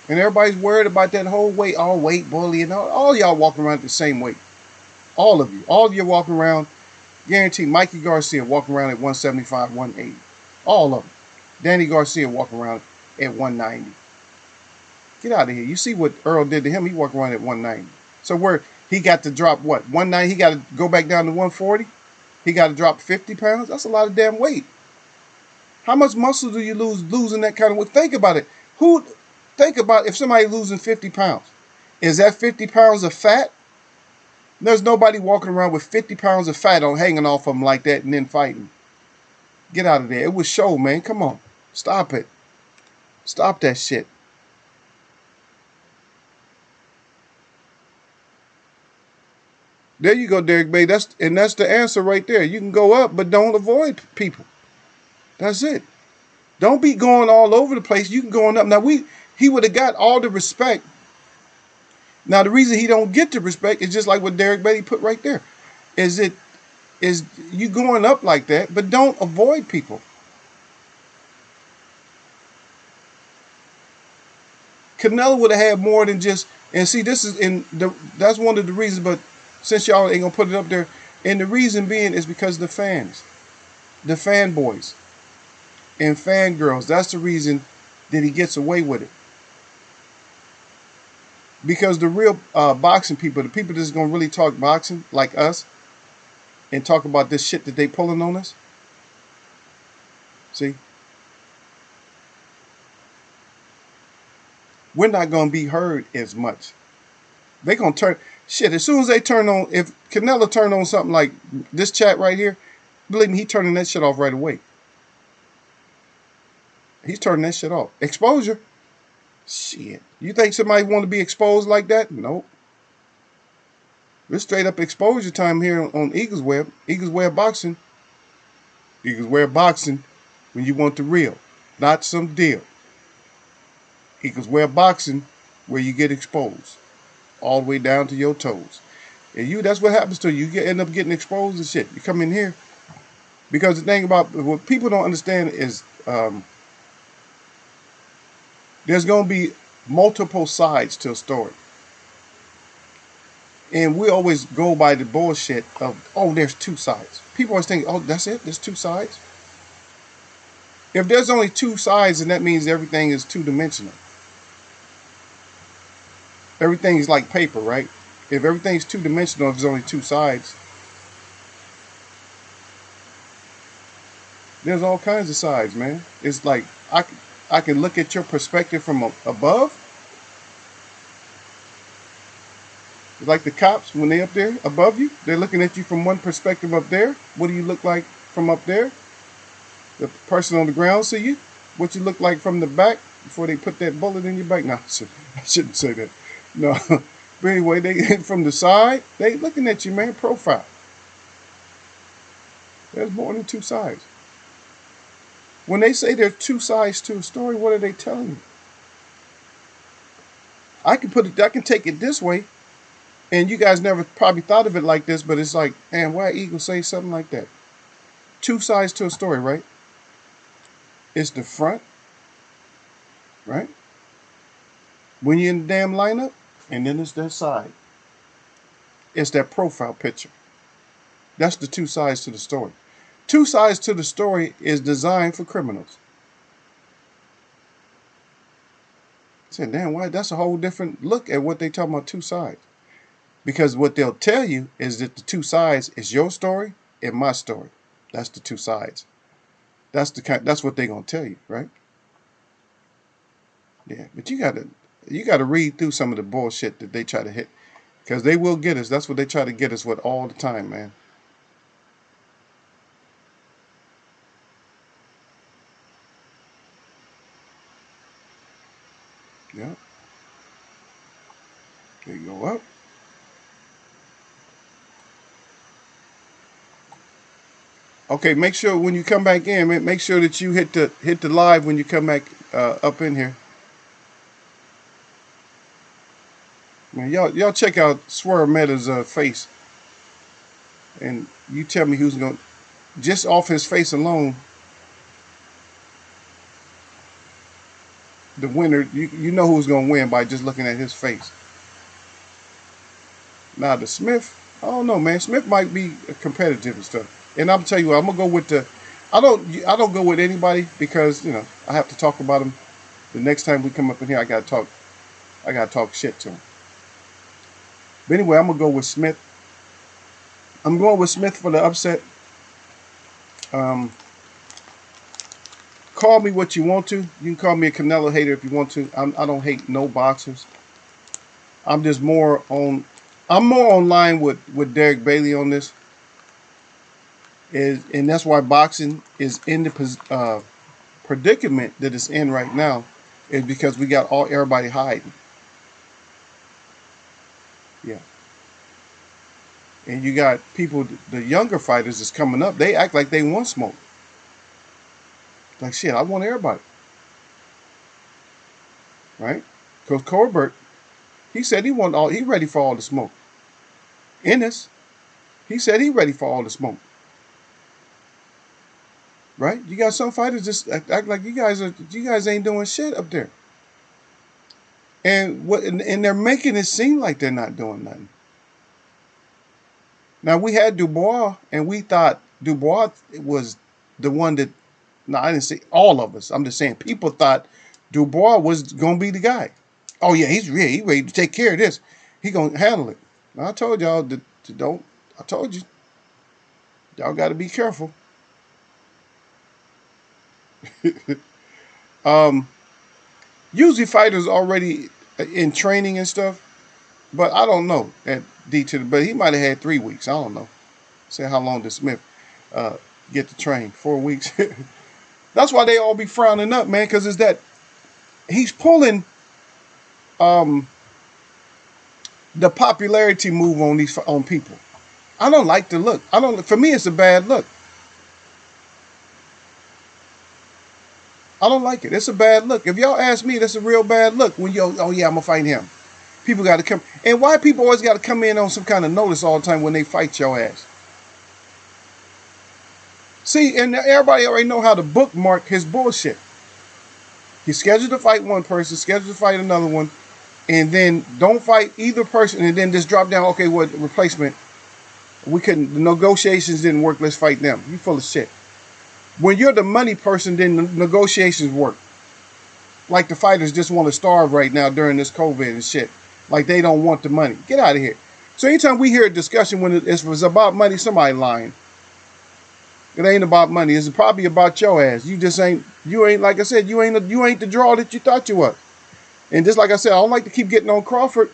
and everybody's worried about that whole weight, all weight bully, and all y'all walking around the same weight. All of you walking around. Guarantee Mikey Garcia walking around at 175, 180. All of them. Danny Garcia walking around at 190. Get out of here. You see what Earl did to him? He walked around at 190. So where he got to drop what? 190? He got to go back down to 140? He got to drop 50 pounds? That's a lot of damn weight. How much muscle do you losing that kind of weight? Think about it. Think about if somebody losing 50 pounds. Is that 50 pounds of fat? There's nobody walking around with 50 pounds of fat on hanging off them like that and then fighting. Get out of there. It was show, man. Come on. Stop it. Stop that shit. There you go, Derek Bay. That's the answer right there. You can go up, but don't avoid people. That's it. Don't be going all over the place. You can go on up. Now he would have got all the respect. Now the reason he don't get the respect is just like what Derek Bay put right there. Is you going up like that, but don't avoid people. Canelo would have had more than just, and see, this is that's one of the reasons, but since y'all ain't gonna put it up there, and the reason being is because the fans, the fanboys, and fangirls, that's the reason that he gets away with it. Because the real boxing people, the people that's gonna really talk boxing, like us, and talk about this shit that they pulling on us, see, we're not gonna be heard as much. They gonna turn shit as soon as they turn on. If Canelo turned on something like this chat right here, believe me, he turning that shit off right away. He's turning that shit off. Exposure. Shit. You think somebody want to be exposed like that? Nope. It's straight up exposure time here on Eagles Web. Eagles Web Boxing. Eagles Web Boxing when you want the real, not some deal. Eagles Web Boxing where you get exposed all the way down to your toes. And that's what happens to you. You end up getting exposed and shit. You come in here. Because the thing about what people don't understand is there's going to be multiple sides to a story. And we always go by the bullshit of, oh, there's two sides. People always think, oh, that's it? There's two sides? If there's only two sides, then that means everything is two-dimensional. Everything is like paper, right? If everything's two-dimensional, if there's only two sides, there's all kinds of sides, man. It's like I can look at your perspective from above. Like the cops, when they're up there above you, they're looking at you from one perspective up there. What do you look like from up there? The person on the ground see you. What you look like from the back before they put that bullet in your back. No, I shouldn't say that. No. But anyway, they from the side, they looking at you, man, profile. There's more than two sides. When they say there's two sides to a story, what are they telling you? I can take it this way, and you guys never probably thought of it like this, but it's like, man, why Eagle say something like that? Two sides to a story, right? It's the front, right? When you're in the damn lineup, and then it's that side. It's that profile picture. That's the two sides to the story. Two sides to the story is designed for criminals. I said, damn, why? That's a whole different look at what they talking about two sides. Because what they'll tell you is that the two sides is your story and my story. That's the two sides. That's what they're gonna tell you, right? Yeah, but you gotta read through some of the bullshit that they try to hit. Because they will get us. That's what they try to get us with all the time, man. Yeah. There you go up. Okay, make sure when you come back in, make sure that you hit the live when you come back up in here. Man, y'all check out Swerve Meta's face, and you tell me who's going. just off his face alone, the winner, you know who's going to win by just looking at his face. Now, the Smith, I don't know, man. Smith might be competitive and stuff. And I'm tell you what, I'm going to go with the, I don't go with anybody because, I have to talk about them. The next time we come up in here, I got to talk shit to him. But anyway, I'm going to go with Smith. I'm going with Smith for the upset. Call me what you want to. You can call me a Canello hater if you want to. I don't hate no boxers. I'm more on line with Derek Bailey on this. And that's why boxing is in the predicament that it's in right now, is because we got everybody hiding. Yeah. And you got people, the younger fighters that's coming up, they act like they want smoke. Like, shit, I want everybody. Right? Because Corbett, he said he ready for all the smoke. Ennis, he said he ready for all the smoke. Right? You got some fighters just act like you guys ain't doing shit up there. And they're making it seem like they're not doing nothing. Now, we had Dubois, and we thought Dubois was the one that, no, I didn't say all of us. I'm just saying people thought Dubois was going to be the guy. Oh, yeah, he's ready to take care of this. He going to handle it. Now, I told y'all I told you. Y'all got to be careful. Usually fighters already in training and stuff, but I don't know but he might have had 3 weeks. I don't know. Say how long did Smith get to train? 4 weeks. That's why they all be frowning up, man, because it's that he's pulling the popularity move on people. I don't like the look. For me, it's a bad look. I don't like it. It's a bad look. If y'all ask me, that's a real bad look. When oh yeah, I'm gonna fight him. People got to come. And why people always got to come in on some kind of notice all the time when they fight your ass? See, and everybody already know how to bookmark his bullshit. He's scheduled to fight one person, scheduled to fight another one, and then don't fight either person, and then just drop down, okay, what replacement? The negotiations didn't work, let's fight them. You full of shit. When you're the money person, then the negotiations work. Like the fighters just want to starve right now during this COVID and shit. Like they don't want the money. Get out of here. So anytime we hear a discussion when it was about money, somebody lying. It ain't about money. It's probably about your ass. You ain't like I said, you ain't the draw that you thought you was. And just like I said, I don't like to keep getting on Crawford.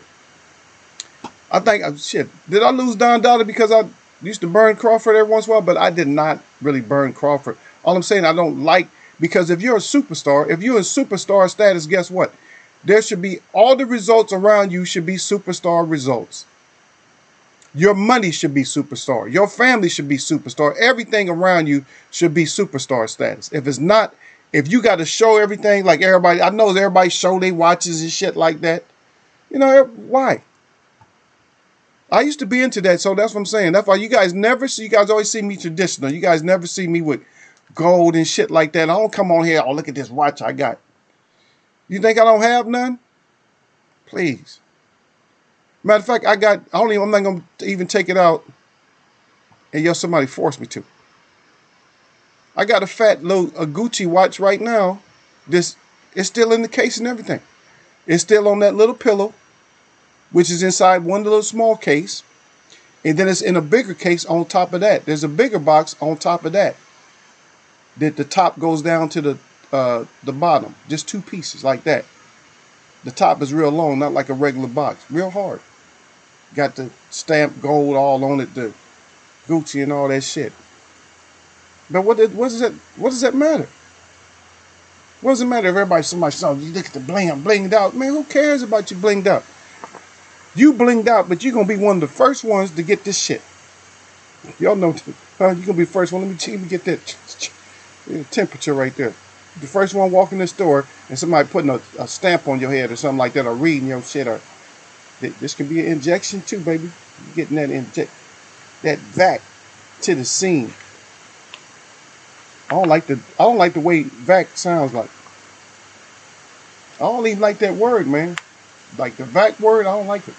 I think, shit, did I lose Don Dada because I used to burn Crawford every once in a while? But I did not really burn Crawford. All I'm saying, I don't like, because if you're a superstar, if you're in superstar status, guess what? There should be, all the results around you should be superstar results. Your money should be superstar. Your family should be superstar. Everything around you should be superstar status. If it's not, if you got to show everything like everybody, I know everybody show their watches and shit like that. Why? I used to be into that, so that's what I'm saying. That's why you guys always see me traditional. You guys never see me with gold and shit like that. I don't come on here, oh, look at this watch I got. You think I don't have none? Please. Matter of fact, I'm not going to even take it out and somebody forced me to. I got a fat little Gucci watch right now. It's still in the case and everything. It's still on that little pillow, which is inside one little small case. And then it's in a bigger case on top of that. There's a bigger box on top of that. That the top goes down to the bottom. Just 2 pieces like that. The top is real long, not like a regular box. Real hard. Got the stamp gold all on it, the Gucci and all that shit. But what does that matter? What does it matter if somebody saw you look at the bling, I'm blinged out? Man, who cares about you blinged out? You blinged out, but you're going to be one of the first ones to get this shit. Y'all know, you're going to be the first one. Let me get that temperature right there. The first one walking in the store and somebody putting a stamp on your head or something like that, or reading your shit, or this can be an injection too, baby. You're getting that vac to the scene. I don't like the way vac sounds like. I don't even like that word, man. Like the vac word, I don't like it.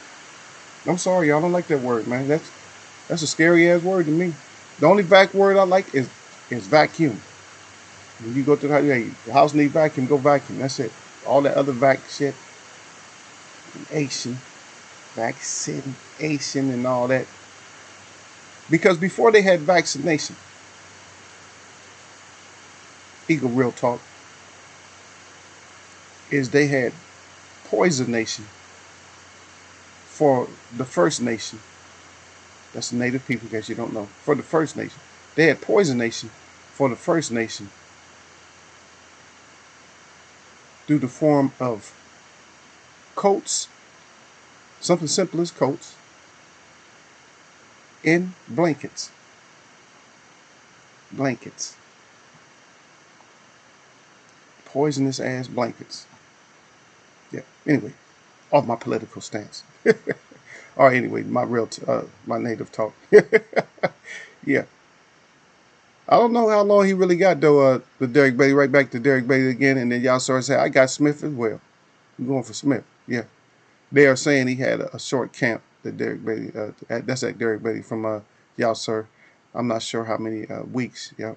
I'm sorry, y'all don't like that word, man. That's a scary ass word to me. The only vac word I like is vacuum. When you go to the house, hey, the house need vacuum, go vacuum. That's it. All that other vac shit, Asian, vaccination, and all that. Because before they had vaccination, Eagle Real Talk, is they had poisonation for the First Nation. That's the Native people, in case you don't know. For the First Nation. They had poisonation for the First Nation through the form of coats, something simple as coats, in blankets. Blankets. Poisonous ass blankets. Yeah. Anyway, off my political stance. All right. Anyway, my native talk. Yeah. I don't know how long he really got though. The Derek Bailey, right back to Derek Bailey again, and then y'all started saying I got Smith as well. I'm going for Smith. Yeah. They are saying he had a short camp. That Derek Bailey. That's at Derek Bailey from y'all sir. I'm not sure how many weeks. Yeah.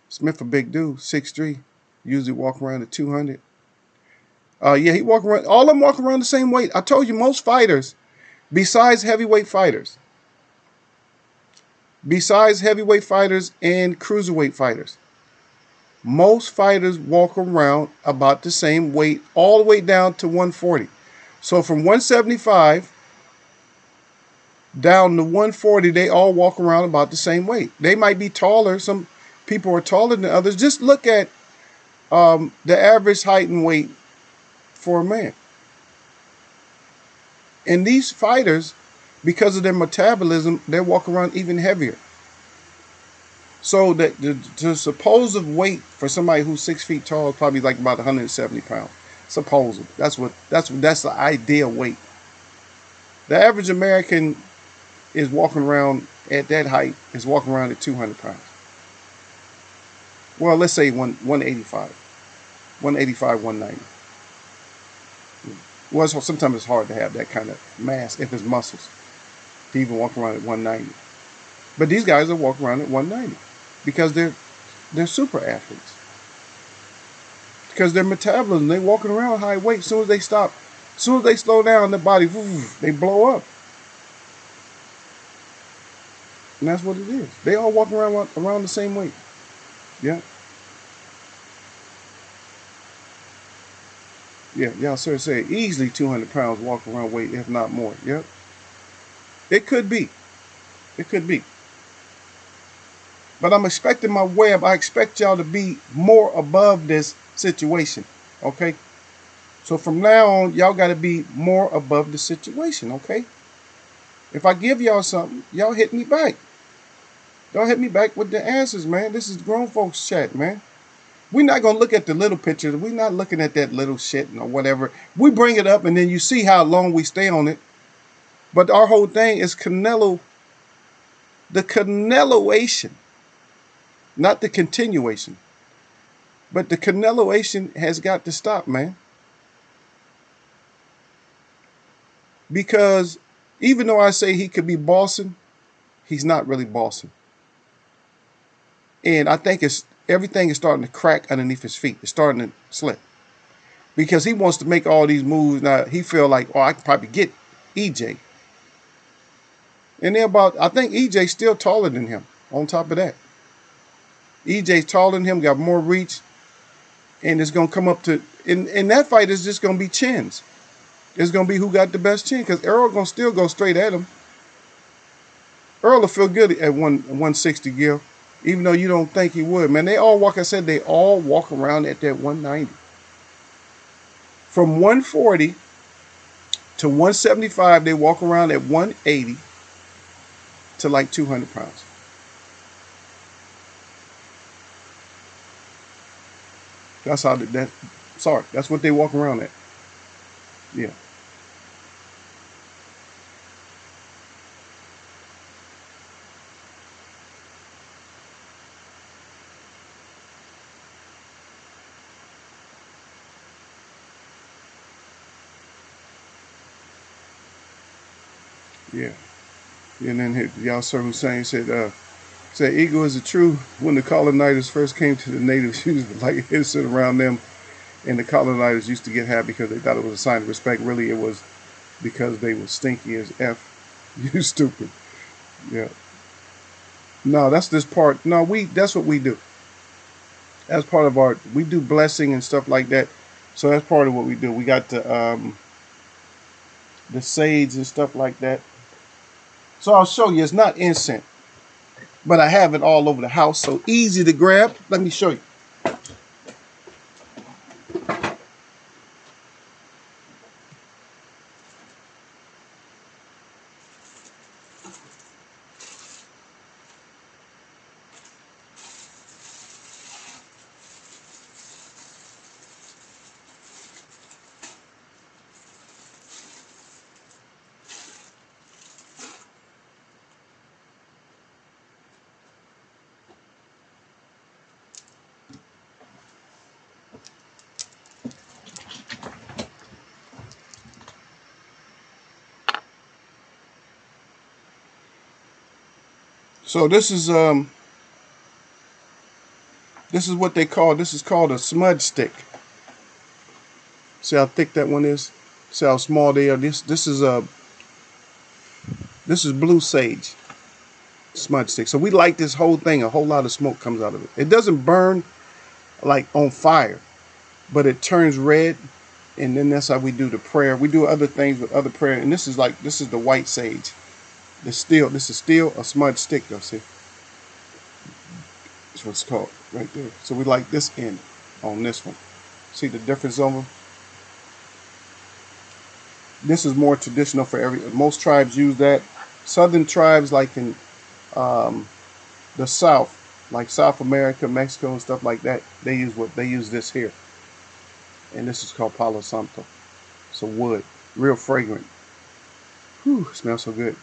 Smith a big dude, 6'3", usually walk around at 200. Yeah, he walk around. All of them walk around the same weight. I told you, most fighters, besides heavyweight fighters, and cruiserweight fighters, most fighters walk around about the same weight, all the way down to 140. So from 175 down to 140, they all walk around about the same weight. They might be taller. Some people are taller than others. Just look at the average height and weight for a man. And these fighters, because of their metabolism, they walk around even heavier. So the supposed weight for somebody who's 6 feet tall is probably like about 170 pounds. Supposed. That's the ideal weight. The average American is walking around at that height, is walking around at 200 pounds. Well, let's say 185, 190. Well, sometimes it's hard to have that kind of mass if it's muscles to even walk around at 190. But these guys are walking around at 190 because they're super athletes. Because their metabolism, they walking around high weight. As soon as they stop, as soon as they slow down, their body, they blow up. And that's what it is. They all walk around the same weight. Yeah. Yeah, y'all sir say easily 200 pounds walk around weight, if not more. Yep. It could be. It could be. But I'm expecting my web. I expect y'all to be more above this situation. Okay? So from now on, y'all got to be more above the situation. Okay? If I give y'all something, y'all hit me back. Don't hit me back with the answers, man. This is grown folks chat, man. We're not going to look at the little pictures. We're not looking at that little shit or whatever. We bring it up and then you see how long we stay on it. But our whole thing is Canello, the Caneloation, not the continuation. But the Caneloation has got to stop, man. Because even though I say he could be bossing, he's not really bossing. And I think everything is starting to crack underneath his feet. It's starting to slip. Because he wants to make all these moves. Now, he feel like, oh, I could probably get EJ. And I think EJ's still taller than him on top of that. EJ's taller than him, got more reach. And it's going to come up to, in that fight, it's just going to be chins. It's going to be who got the best chin. Because Earl going to still go straight at him. Earl will feel good at 160, Gil. Even though you don't think he would. Man, they all walk around at that 190. From 140 to 175, they walk around at 180 to like 200 pounds. That's how that's what they walk around at. Yeah. Yeah. And then Yasser Hussein said Eagle is it true when the colonizers first came to the natives, used to like sit around them, and the colonizers used to get happy because they thought it was a sign of respect. Really, it was because they were stinky as F. You stupid. Yeah. No, that's this part. No, that's what we do. That's part of our. We do blessing and stuff like that. So that's part of what we do. We got the sage and stuff like that. So I'll show you. It's not incense, but I have it all over the house, so easy to grab. Let me show you. So this is what they call. This is called a smudge stick. See how thick that one is. See how small they are. This is blue sage smudge stick. So we light this whole thing. A whole lot of smoke comes out of it. It doesn't burn like on fire, but it turns red, and then that's how we do the prayer. We do other things with other prayer, and this is the white sage. This is still a smudge stick though. See, that's what it's called right there. So we light this end on this one. See the difference over? This is more traditional for most tribes use that. Southern tribes like in the South, like South America, Mexico, and stuff like that, they use this here, and this is called Palo Santo. It's a wood, real fragrant. Whew, it smells so good.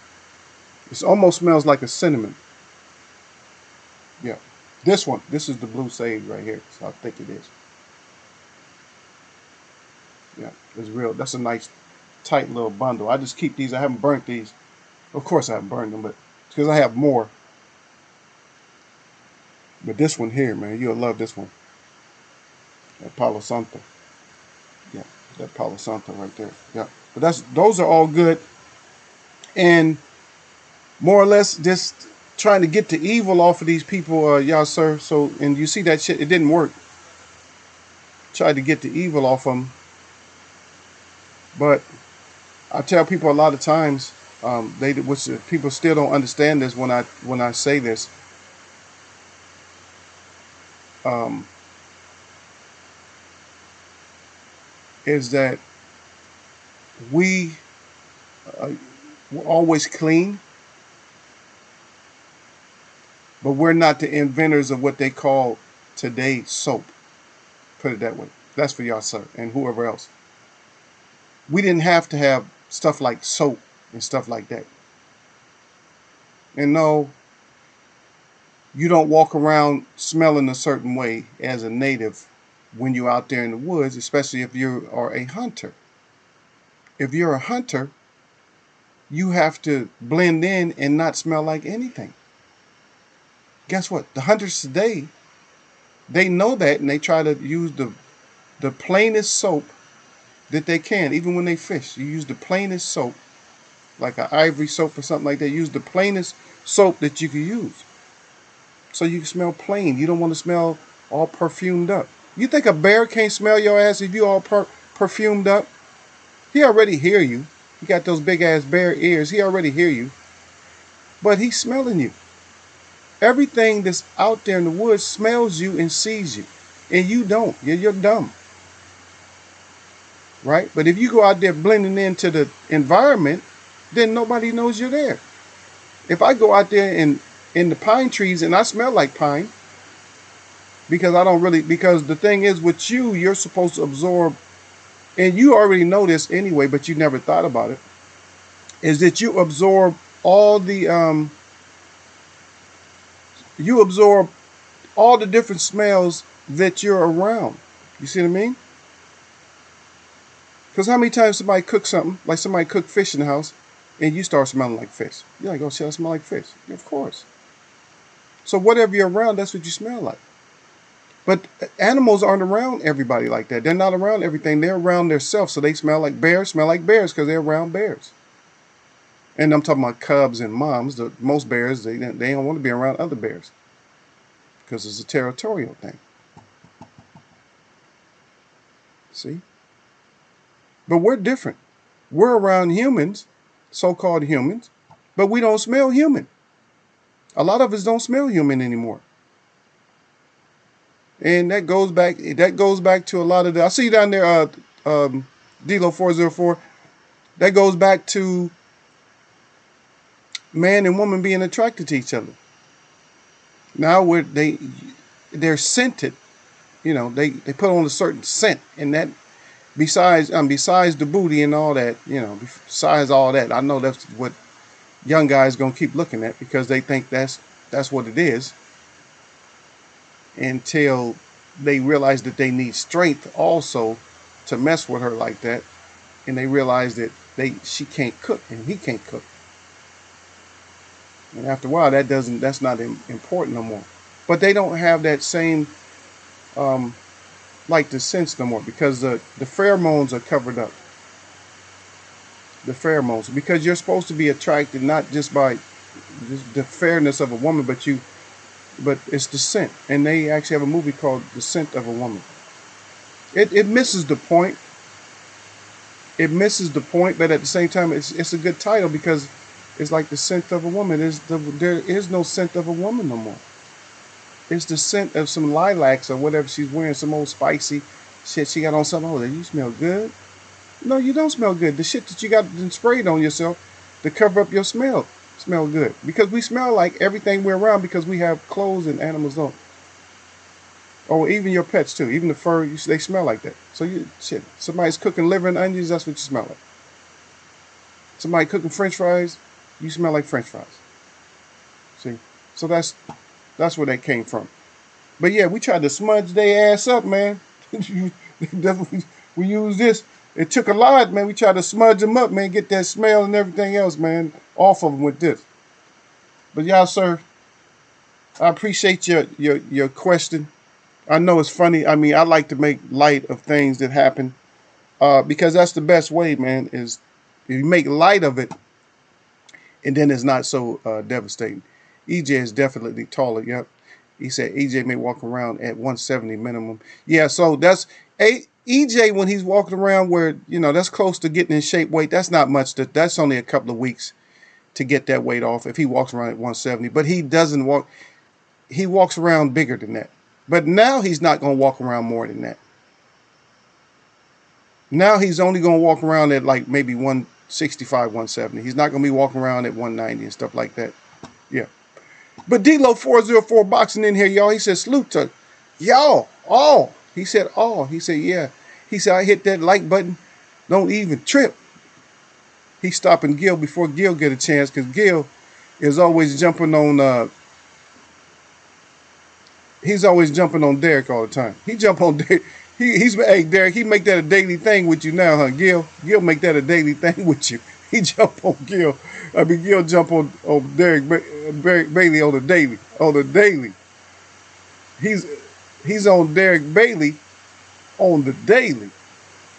It almost smells like a cinnamon. Yeah, this is the blue sage right here. That's how thick it is. Yeah, it's real. That's a nice, tight little bundle. I just keep these. I haven't burnt these. Of course, I haven't burned them, but it's because I have more. But this one here, man, you'll love this one. That Palo Santo. Yeah, that Palo Santo right there. Yeah, but those are all good, and more or less just trying to get the evil off of these people, y'all, sir. So, and you see that shit, it didn't work. Tried to get the evil off them, but I tell people a lot of times, which people still don't understand this when I say this. Is that we're always clean, but we're not the inventors of what they call today soap. Put it that way. That's for y'all, sir, and whoever else. We didn't have to have stuff like soap and stuff like that. And no, you don't walk around smelling a certain way as a native when you're out there in the woods, especially if you are a hunter. If you're a hunter, you have to blend in and not smell like anything. Guess what? The hunters today, they know that, and they try to use the plainest soap that they can. Even when they fish, you use the plainest soap, like an ivory soap or something like that. Use the plainest soap that you can use, so you can smell plain. You don't want to smell all perfumed up. You think a bear can't smell your ass if you all perfumed up? He already hear you. He got those big ass bear ears. He already hear you, but he's smelling you. Everything that's out there in the woods smells you and sees you, and you don't. You're dumb, right? But if you go out there blending into the environment, then nobody knows you're there. If I go out there in the pine trees and I smell like pine, because the thing is with you, you're supposed to absorb, and you already know this anyway, but you never thought about it, is that you absorb all the different smells that you're around. You see what I mean? Because how many times somebody cooks something, like somebody cooked fish in the house, and you start smelling like fish. You're like, oh shit, I smell like fish. Yeah, of course. So whatever you're around, that's what you smell like. But animals aren't around everybody like that. They're not around everything. They're around themselves. So they smell like bears because they're around bears. And I'm talking about cubs and moms. Most bears, they don't want to be around other bears because it's a territorial thing. See? But we're different. We're around humans, so-called humans, but we don't smell human. A lot of us don't smell human anymore. And that goes back to a lot of the, I see you down there, Dilo 404. That goes back to man and woman being attracted to each other. Now they're scented, they put on a certain scent, and that besides the booty and all that, besides all that, I know that's what young guys gonna keep looking at because they think that's what it is until they realize that they need strength also to mess with her like that, and they realize that she can't cook and he can't cook. And after a while, that's not important no more. But they don't have that same like the sense no more because the pheromones are covered up. The pheromones, because you're supposed to be attracted not just by the fairness of a woman, but it's the scent. And they actually have a movie called The Scent of a Woman. It misses the point. It misses the point, but at the same time, it's a good title because it's like the scent of a woman. There is no scent of a woman no more. It's the scent of some lilacs or whatever she's wearing, some old spicy shit she got on something. Oh, you smell good? No, you don't smell good. The shit that you got sprayed on yourself to cover up your smell good. Because we smell like everything we're around because we have clothes and animals don't. Or even your pets too. Even the fur, they smell like that. So somebody's cooking liver and onions, that's what you smell like. Somebody cooking French fries, you smell like French fries. See? So that's where that came from. But yeah, we tried to smudge their ass up, man. We used this. It took a lot, man. We tried to smudge them up, man. Get that smell and everything else, man, off of them with this. But y'all, sir, I appreciate your question. I know it's funny. I mean, I like to make light of things that happen because that's the best way, man, is if you make light of it and then it's not so devastating. EJ is definitely taller. Yep. He said EJ may walk around at 170 minimum. Yeah, so that's EJ when he's walking around where, that's close to getting in shape weight. That's not much. That's only a couple of weeks to get that weight off if he walks around at 170. But he doesn't walk. He walks around bigger than that. But now he's not going to walk around more than that. Now he's only going to walk around at like maybe 165, 170. He's not going to be walking around at 190 and stuff like that. Yeah. But D-Lo 404 boxing in here, y'all. He said, salute to y'all. All. He said, all. He said, yeah. He said, I hit that like button. Don't even trip. He's stopping Gil before Gil get a chance because Gil is always jumping on he's always jumping on Derek all the time. He jump on Derek. Hey Derek, he make that a daily thing with you now, huh? Gil make that a daily thing with you. He jump on Gil. Gil jump on Derek Bailey on the daily. On the daily. He's on Derek Bailey on the daily.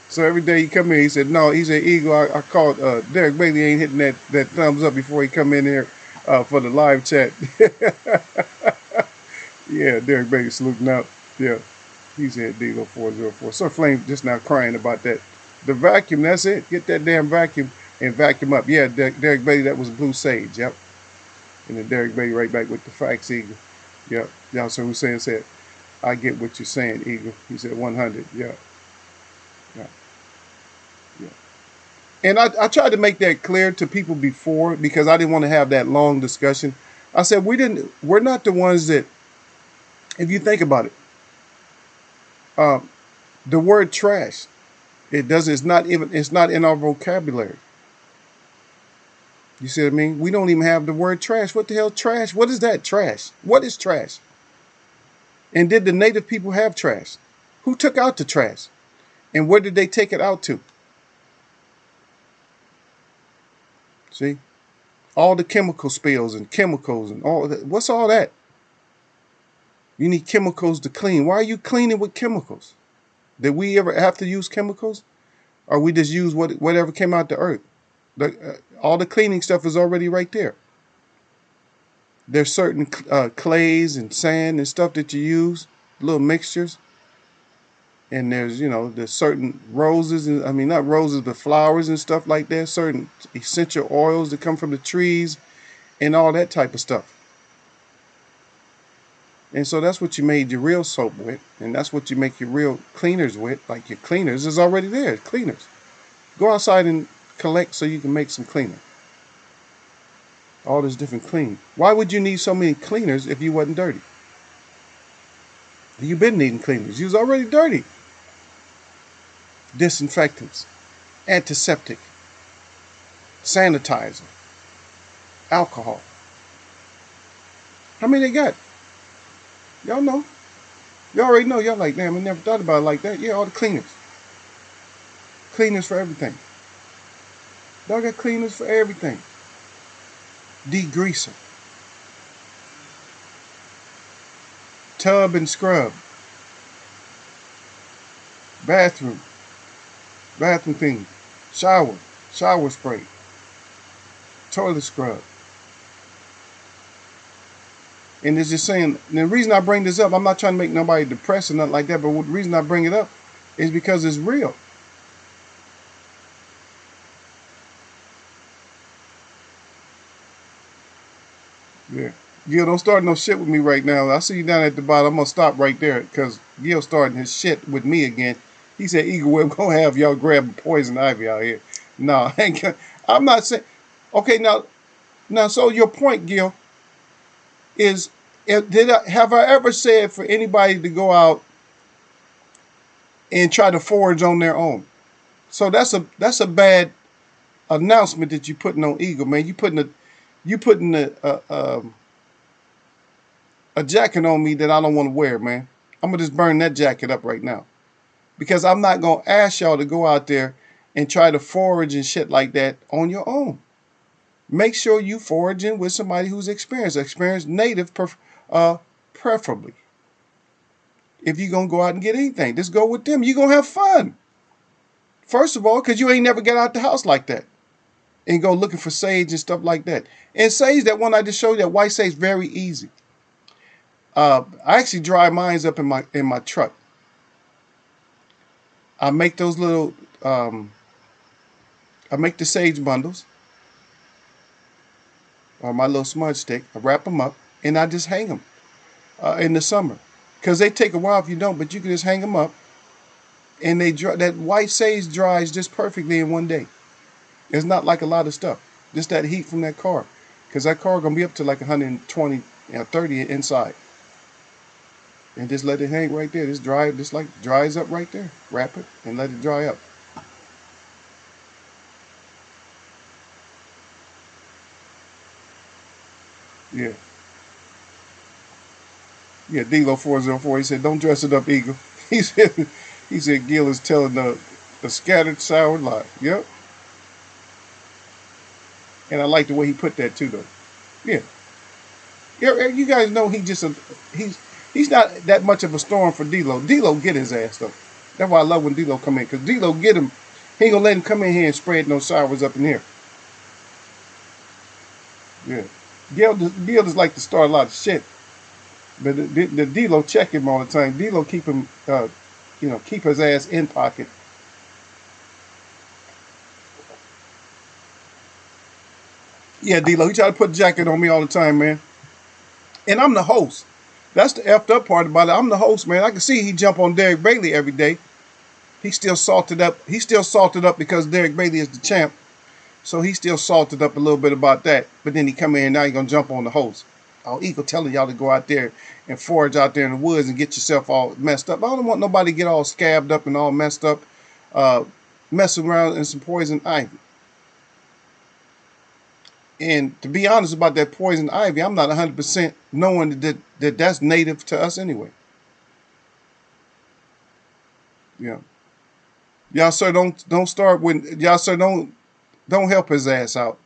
So every day he come in, he said, no, he said, Eagle, I called Derek Bailey ain't hitting that thumbs up before he come in here for the live chat. Yeah, Derek Bailey saluting out. Yeah, he said D-Lo 404. Sir Flame just now crying about that. The vacuum, that's it. Get that damn vacuum and vacuum up. Yeah, Derek Bailey, that was Blue Sage. Yep. And then Derek Bailey right back with the facts, Eagle. Yep. Y'all so Hussein said, I get what you're saying, Eagle. He said 100. Yeah. Yeah. Yeah. And I tried to make that clear to people before because I didn't want to have that long discussion. I said we're not the ones that, if you think about it, the word trash, it's not in our vocabulary. You see what I mean? We don't even have the word trash. What the hell trash? What is that trash? What is trash? And did the native people have trash? Who took out the trash? And where did they take it out to? See? All the chemical spills and chemicals and all that. What's all that? You need chemicals to clean. Why are you cleaning with chemicals? Did we ever have to use chemicals? Or we just use whatever came out the earth? All the cleaning stuff is already right there. There's certain clays and sand and stuff that you use, little mixtures. And there's certain roses, and I mean, not roses, but flowers and stuff like that. Certain essential oils that come from the trees and all that type of stuff. And so that's what you made your real soap with. And that's what you make your real cleaners with. Like your cleaners is already there. Cleaners. Go outside and collect so you can make some cleaner. All this different clean. Why would you need so many cleaners if you wasn't dirty? You've been needing cleaners. You was already dirty. Disinfectants, antiseptic, sanitizer, alcohol. How many they got? Y'all know. Y'all already know. Y'all like, damn, I never thought about it like that. Yeah, all the cleaners. Cleaners for everything. Y'all got cleaners for everything. Degreaser. Tub and scrub. Bathroom cleaning. Shower spray. Toilet scrub. And it's just saying, the reason I bring this up, I'm not trying to make nobody depressed or nothing like that, but the reason I bring it up is because it's real. Yeah. Gil, don't start no shit with me right now. I see you down at the bottom. I'm going to stop right there because Gil's starting his shit with me again. He said, Eagle, we're going to have y'all grab poison ivy out here. No, I'm not saying. Okay, now, so your point, Gil, is have I ever said for anybody to go out and try to forage on their own? So that's a bad announcement that you putting on Eagle, man. You putting a jacket on me that I don't want to wear, man. I'm gonna just burn that jacket up right now because I'm not gonna ask y'all to go out there and try to forage and shit like that on your own. Make sure you foraging with somebody who's experienced native, preferably. If you're going to go out and get anything, just go with them. You're going to have fun. First of all, because you ain't never get out the house like that and go looking for sage and stuff like that. And sage, that one I just showed you, that white sage, very easy. I actually dry mine up in my truck. I make those little, I make the sage bundles. Or my little smudge stick, I wrap them up, and I just hang them in the summer. Because they take a while if you don't, but you can just hang them up, and they dry. That white sage dries just perfectly in one day. It's not like a lot of stuff. Just that heat from that car. Because that car going to be up to like 120, 30 inside. And just let it hang right there. Just dries up right there. Wrap it and let it dry up. Yeah. Yeah, D-Lo 404, he said, don't dress it up, Eagle. He said Gil is telling the scattered sour lie. Yep. And I like the way he put that too, though. Yeah. Yeah, you guys know he's not that much of a storm for D-Lo. D-Lo get his ass, though. That's why I love when D-Lo come in, because D-Lo get him. He ain't gonna let him come in here and spread no sours up in here. Yeah. Gil just like to start a lot of shit. But the D-Lo check him all the time. D-Lo keep him, keep his ass in pocket. Yeah, D-Lo, he try to put a jacket on me all the time, man. And I'm the host. That's the effed up part about it. I'm the host, man. I can see he jump on Derek Bailey every day. He's still salted up. He's still salted up because Derek Bailey is the champ. So he's still salted up a little bit about that. But then he come in and now he's going to jump on the host. Oh, Eagle telling y'all to go out there and forage out there in the woods and get yourself all messed up. I don't want nobody to get all scabbed up and all messed up, messing around in some poison ivy. And to be honest about that poison ivy, I'm not 100% knowing that that's native to us anyway. Yeah. Y'all sir don't start when y'all sir don't help his ass out.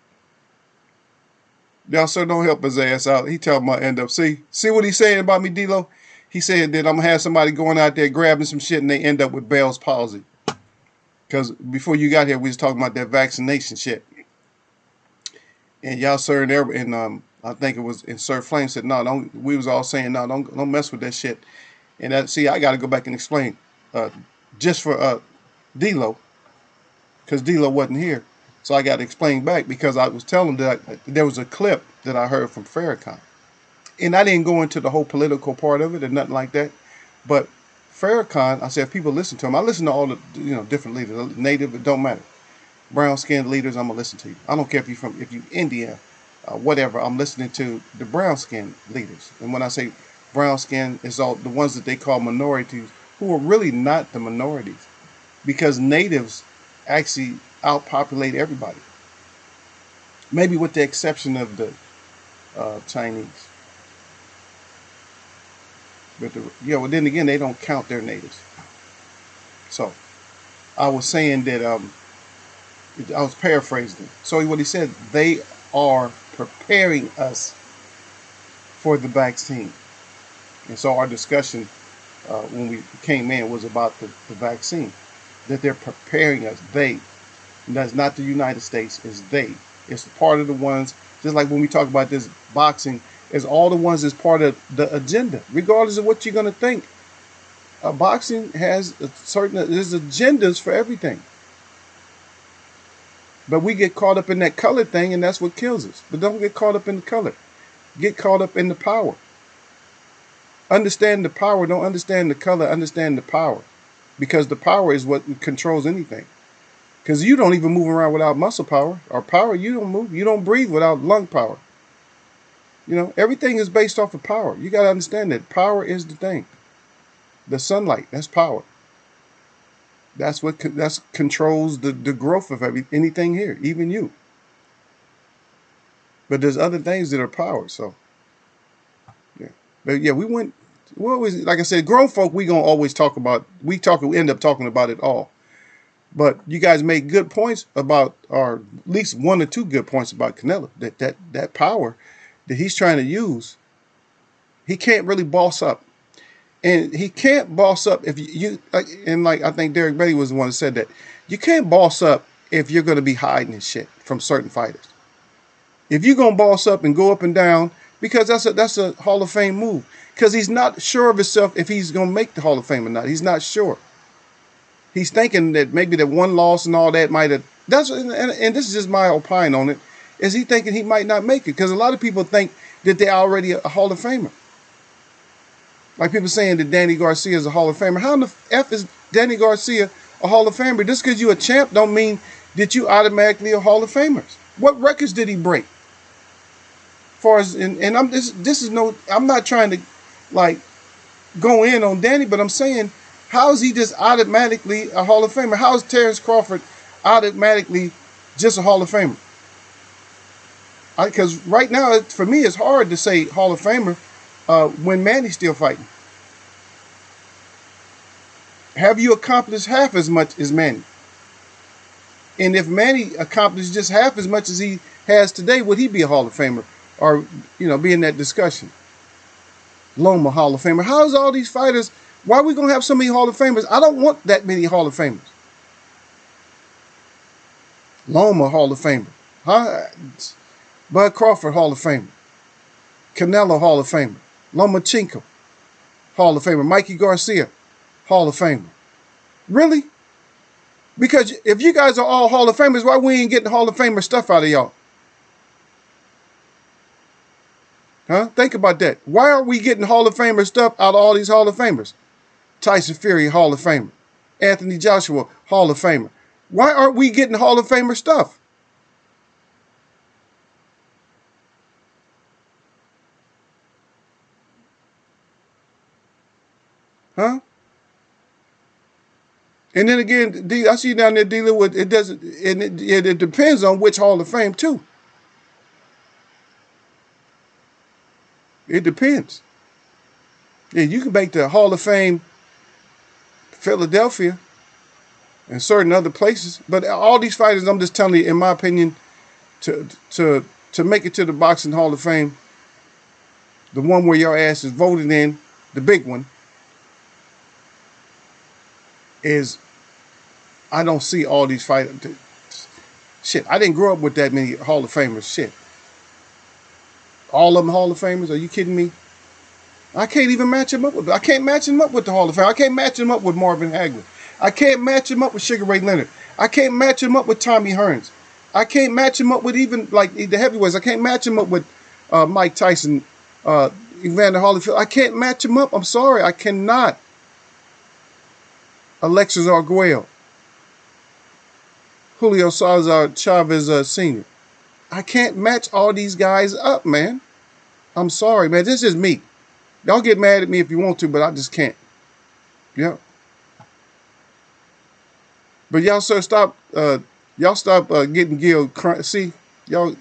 Y'all sir don't help his ass out. He tell my end up. See what he's saying about me, D-Lo? He said that I'm gonna have somebody going out there grabbing some shit and they end up with Bell's palsy. Because before you got here, we was talking about that vaccination shit. And y'all sir and I think it was in Sir Flame said, no, don't, we was all saying, no, don't mess with that shit. And that, see, I gotta go back and explain. Just for D-Lo, because D-Lo wasn't here. So I got to explain back because I was telling that there was a clip that I heard from Farrakhan. And I didn't go into the whole political part of it or nothing like that. But Farrakhan, I said, if people listen to him, I listen to all the different leaders, native, it don't matter. Brown skinned leaders, I'm gonna listen to you. I don't care if you India, whatever. I'm listening to the brown skinned leaders. And when I say brown skin, it's all the ones that they call minorities, who are really not the minorities, because natives actually outpopulate everybody. Maybe with the exception of the Chinese. But well, then again, they don't count their natives. So I was saying that I was paraphrasing. So what he said, they are preparing us for the vaccine. And so our discussion when we came in was about the vaccine, that they're preparing us. They, and that's not the United States, it's they. It's part of the ones, just like when we talk about this boxing, it's all the ones that's part of the agenda, regardless of what you're going to think. Boxing has there's agendas for everything. But we get caught up in that color thing, and that's what kills us. But don't get caught up in the color. Get caught up in the power. Understand the power. Don't understand the color. Understand the power. Because the power is what controls anything. Because you don't even move around without muscle power. Or power, you don't move. You don't breathe without lung power. Everything is based off of power. You got to understand that power is the thing. The sunlight, that's power. That's what controls the growth of anything here, even you. But there's other things that are power. So, yeah. But yeah, we always, like I said, grown folk, we always talk about, we end up talking about it all. But you guys made good points about, or at least one or two good points about Canello, that power that he's trying to use, he can't really boss up. And he can't boss up if like I think Derek Betty was the one that said that. You can't boss up if you're going to be hiding and shit from certain fighters. If you're going to boss up and go up and down, because that's a Hall of Fame move. Because he's not sure of himself if he's going to make the Hall of Fame or not. He's not sure. He's thinking that maybe that one loss and all that might have, and this is just my opinion on it, is he thinking he might not make it? Because a lot of people think that they're already a Hall of Famer. Like people saying that Danny Garcia is a Hall of Famer. How in the F is Danny Garcia a Hall of Famer? Just because you're a champ don't mean that you automatically a Hall of Famer. What records did he break? And I'm not trying to like go in on Danny, but I'm saying, how is he just automatically a Hall of Famer? How is Terrence Crawford automatically just a Hall of Famer? Because right now, for me, it's hard to say Hall of Famer when Manny's still fighting. Have you accomplished half as much as Manny? And if Manny accomplished just half as much as he has today, would he be a Hall of Famer? Or, be in that discussion? Loma Hall of Famer. How is all these fighters, why are we going to have so many Hall of Famers? I don't want that many Hall of Famers. Loma Hall of Famer. Bud Crawford Hall of Famer. Canello Hall of Famer. Lomachenko Hall of Famer. Mikey Garcia Hall of Famer. Really? Because if you guys are all Hall of Famers, why we ain't getting Hall of Famer stuff out of y'all? Huh? Think about that. Why aren't we getting Hall of Famer stuff out of all these Hall of Famers? Tyson Fury, Hall of Famer. Anthony Joshua, Hall of Famer. Why aren't we getting Hall of Famer stuff? Huh? And then again, I see you down there dealing with, it doesn't, and it depends on which Hall of Fame too. It depends. Yeah, you can make the Hall of Fame Philadelphia and certain other places, but all these fighters, I'm just telling you, in my opinion, to to make it to the Boxing Hall of Fame, the one where your ass is voted in, the big one, is I don't see all these fighters. Shit, I didn't grow up with that many Hall of Famers. Shit. All of them Hall of Famers? Are you kidding me? I can't even match him up with. I can't match him up with the Hall of Fame. I can't match him up with Marvin Hagler. I can't match him up with Sugar Ray Leonard. I can't match him up with Tommy Hearns. I can't match him up with even like the heavyweights. I can't match him up with Mike Tyson, Evander Holyfield. I can't match him up. I'm sorry, I cannot. Alexis Arguello, Julio Cesar Chavez Sr. I can't match all these guys up, man. I'm sorry, man. This is me. Y'all get mad at me if you want to, but I just can't. Yeah. But y'all, sir, stop. Y'all stop getting Gil. See, y'all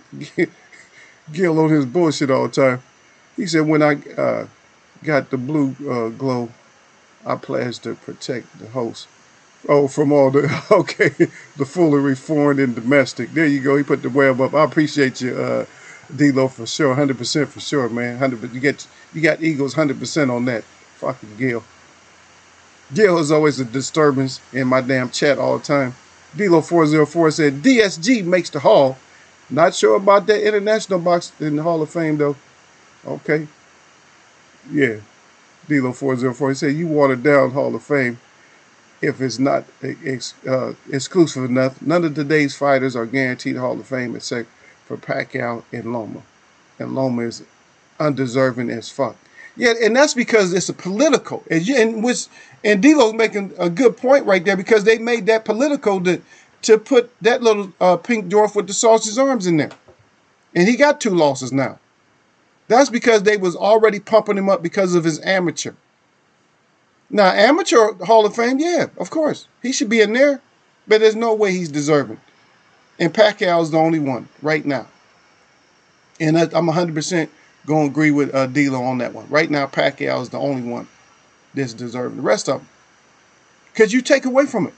Gil on his bullshit all the time. He said when I got the blue glow, I pledge to protect the host. Oh, from all the okay, the foolery, foreign and domestic. There you go. He put the web up. I appreciate you, D-Lo, for sure. 100% for sure, man. 100%. You got Eagles 100% on that. Fucking Gil. Gil is always a disturbance in my damn chat all the time. D-Lo 404 said DSG makes the Hall. Not sure about that international box in the Hall of Fame though. Okay. Yeah. D-Lo 404. He said you watered down Hall of Fame if it's not exclusive enough. None of today's fighters are guaranteed Hall of Fame except for Pacquiao and Loma. And Loma is undeserving as fuck. Yeah, and that's because it's a political. And D-Lo's making a good point right there because they made that political to put that little pink dwarf with the sausage arms in there. And he got 2 losses now. That's because they was already pumping him up because of his amateur. Now, amateur Hall of Fame, yeah, of course. He should be in there, but there's no way he's deserving. And Pacquiao's the only one right now. And I'm 100% going to agree with D-Lo on that one. Right now, Pacquiao is the only one that's deserving. The rest of them, because you take away from it.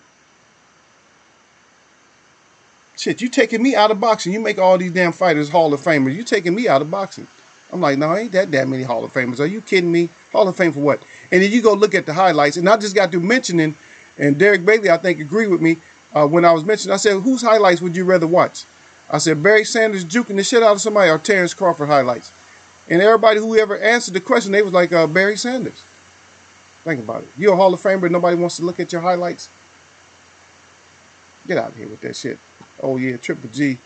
Shit, you taking me out of boxing. You make all these damn fighters Hall of Famers. You taking me out of boxing. I'm like, no, ain't that many Hall of Famers. Are you kidding me? Hall of Fame for what? And then you go look at the highlights. And I just got through mentioning, and Derek Bailey, I think, agreed with me when I was mentioning. I said, whose highlights would you rather watch? I said, Barry Sanders juking the shit out of somebody or Terrence Crawford highlights? And everybody who ever answered the question, they was like, Barry Sanders. Think about it. You're a Hall of Famer, nobody wants to look at your highlights? Get out of here with that shit. Oh, yeah, Triple G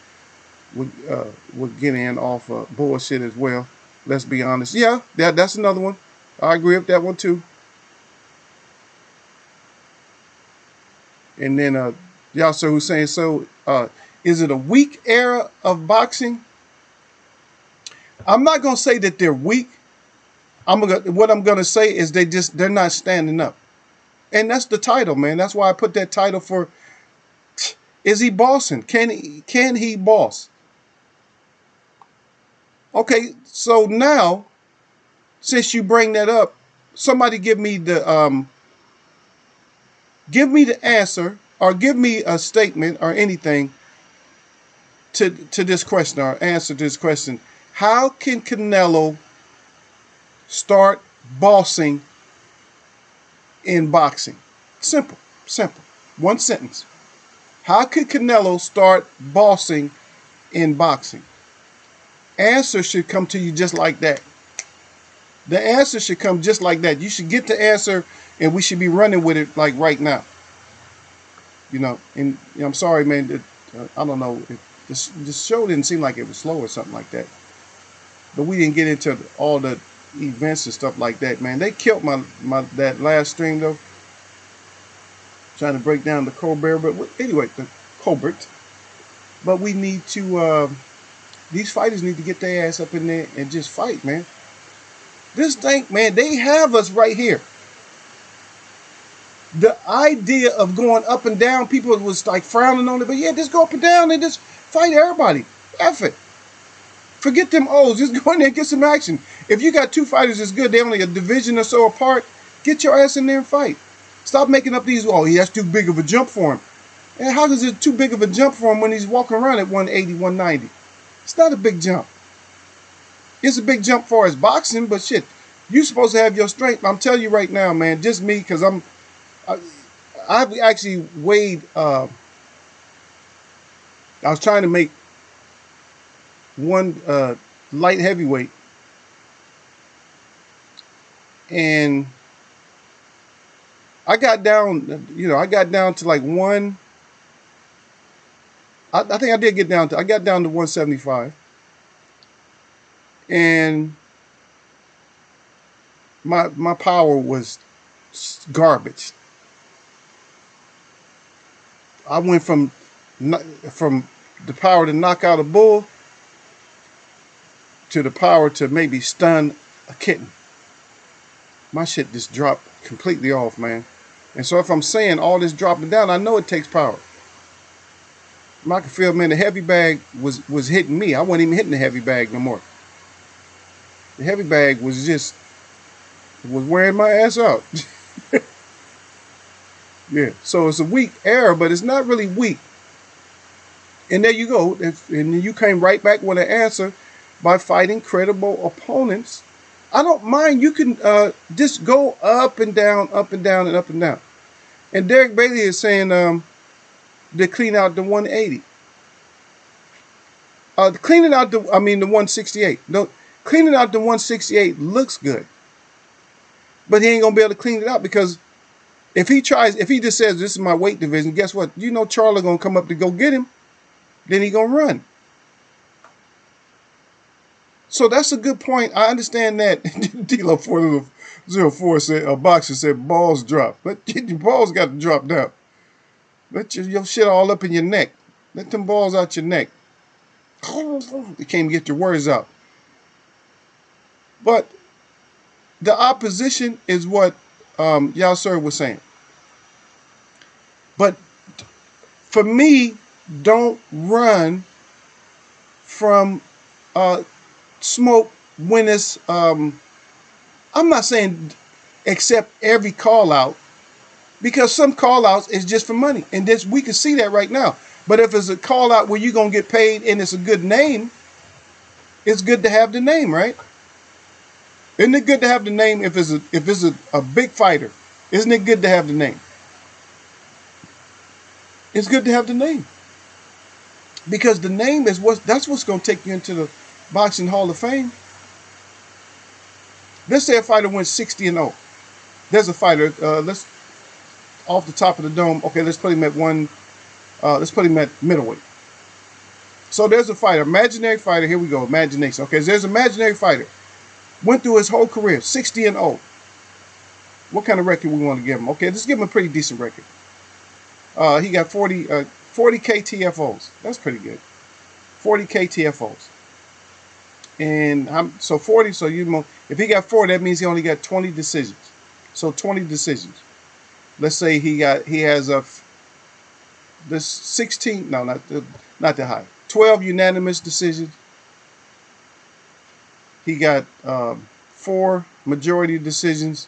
would get in off bullshit as well. Let's be honest. Yeah, that's another one. I agree with that one, too. And then Yasser Hussein, so is it a weak era of boxing? I'm not going to say that they're weak. What I'm going to say is they're not standing up. And that's the title, man. That's why I put that title for, is he bossing? Can he boss? Okay, so now, since you bring that up, somebody give me the answer or give me a statement or anything to this question or answer to this question. How can Canelo start bossing in boxing? Simple. One sentence. How could Canelo start bossing in boxing? Answer should come to you just like that. The answer should come just like that. You should get the answer, and we should be running with it like right now. You know, and I'm sorry, man. I don't know. This show didn't seem like it was slow or something like that. But we didn't get into all the events and stuff like that, man. They killed that last stream though. Trying to break down the Colbert, but anyway, the Colbert. But we need to. These fighters need to get their ass up in there and just fight, man. This thing, man, they have us right here. The idea of going up and down, people was like frowning on it, but yeah, just go up and down and just fight everybody. F it. Forget them O's. Just go in there and get some action. If you got 2 fighters that's good, they're only a division or so apart, get your ass in there and fight. Stop making up these, oh, that's too big of a jump for him. And how is it too big of a jump for him when he's walking around at 180, 190? It's not a big jump. It's a big jump for his boxing, but shit, you supposed to have your strength. I'm telling you right now, man, just me, because I've actually weighed, I was trying to make one light heavyweight, and I got down, I got down to like I think I did get down to, I got down to 175, and my power was garbage. I went from the power to knock out a bull to the power to maybe stun a kitten. My shit just dropped completely off, man. And so if I'm saying all this dropping down, I know it takes power. I could feel, man, the heavy bag was hitting me. I wasn't even hitting the heavy bag no more. The heavy bag was wearing my ass out. Yeah, so it's a weak error, but it's not really weak. And there you go. And you came right back with an answer by fighting credible opponents. I don't mind. You can just go up and down, up and down, and up and down. And Derek Bailey is saying to clean out the 180. Cleaning out the 168. No, cleaning out the 168 looks good. But he ain't going to be able to clean it out, because if he just says, this is my weight division, guess what? Charlie going to come up to go get him. Then he going to run. So that's a good point. I understand that. D'Lo 404 said, a boxer said, balls drop. But your balls got to drop down. Let your shit all up in your neck. Let them balls out your neck. You can't even get your words out. But the opposition is what Yasser was saying. But for me, don't run from smoke when it's, I'm not saying accept every call out, because some call outs is just for money. And we can see that right now. But if it's a call out where you're going to get paid and it's a good name, it's good to have the name, right? Isn't it good to have the name if it's a big fighter? Isn't it good to have the name? It's good to have the name. Because the name is that's what's going to take you into the Boxing Hall of Fame. Let's say a fighter went 60-0. There's a fighter, let's off the top of the dome. Okay, let's put him at let's put him at middleweight. So there's a fighter, imaginary fighter. Here we go, imagination. Okay, so there's an imaginary fighter. Went through his whole career, 60-0. What kind of record we want to give him? Okay, let's give him a pretty decent record. He got 40 KTFOs. That's pretty good. 40 KTFOs. And so 40, so if he got 4, that means he only got 20 decisions. So 20 decisions. Let's say he has this 16, no, not that high. 12 unanimous decisions. He got 4 majority decisions.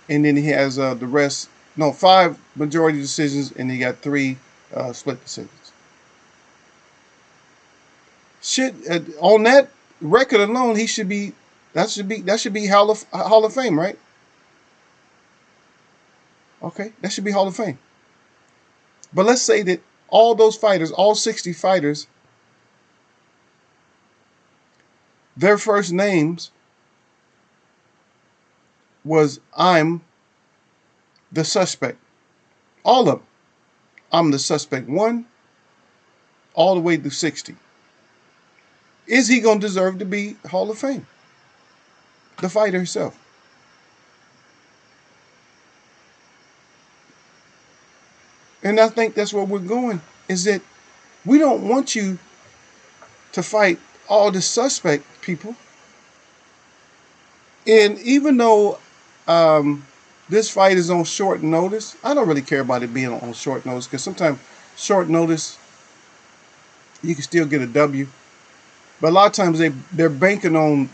And then he has the rest, 5 majority decisions, and he got 3 split decisions. Shit, on that record alone, that should be Hall of Fame, right? Okay, that should be Hall of Fame. But let's say that all those fighters, all 60 fighters, their first names was I'm the suspect. All of them. I'm the suspect 1 all the way to 60. Is he going to deserve to be Hall of Fame? The fighter himself. And I think that's where we're going, is that we don't want you to fight all the suspect people. And even though this fight is on short notice, I don't really care about it being on short notice, because sometimes short notice, you can still get a W. But a lot of times they're banking on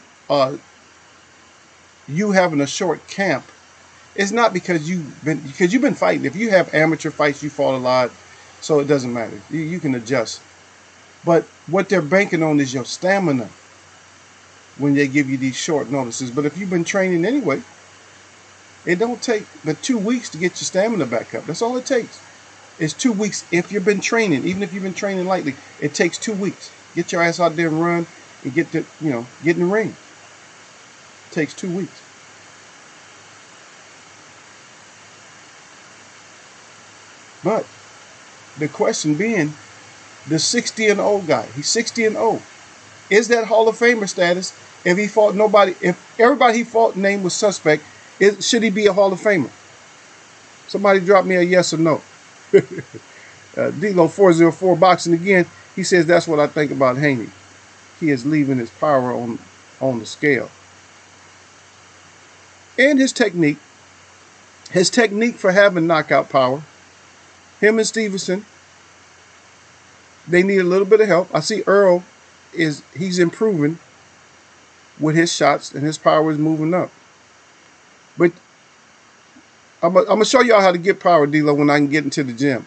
you having a short camp. It's not because you've been fighting. If you have amateur fights, you fought a lot, so it doesn't matter. You can adjust. But what they're banking on is your stamina when they give you these short notices. But if you've been training anyway, it don't take but 2 weeks to get your stamina back up. That's all it takes. It's 2 weeks if you've been training. Even if you've been training lightly, it takes 2 weeks. Get your ass out there and run and get in the ring. It takes 2 weeks. But the question being, the 60 and old guy, he's 60 and old. Is that Hall of Famer status? If he fought nobody, if everybody he fought name was suspect, should he be a Hall of Famer? Somebody drop me a yes or no. D-Lo 404 Boxing again. He says that's what I think about Haney. He is leaving his power on the scale. And his technique for having knockout power. Him and Stevenson, they need a little bit of help. I see Earl he's improving with his shots and his power is moving up. But I'm gonna show y'all how to get power, D-Lo, when I can get into the gym.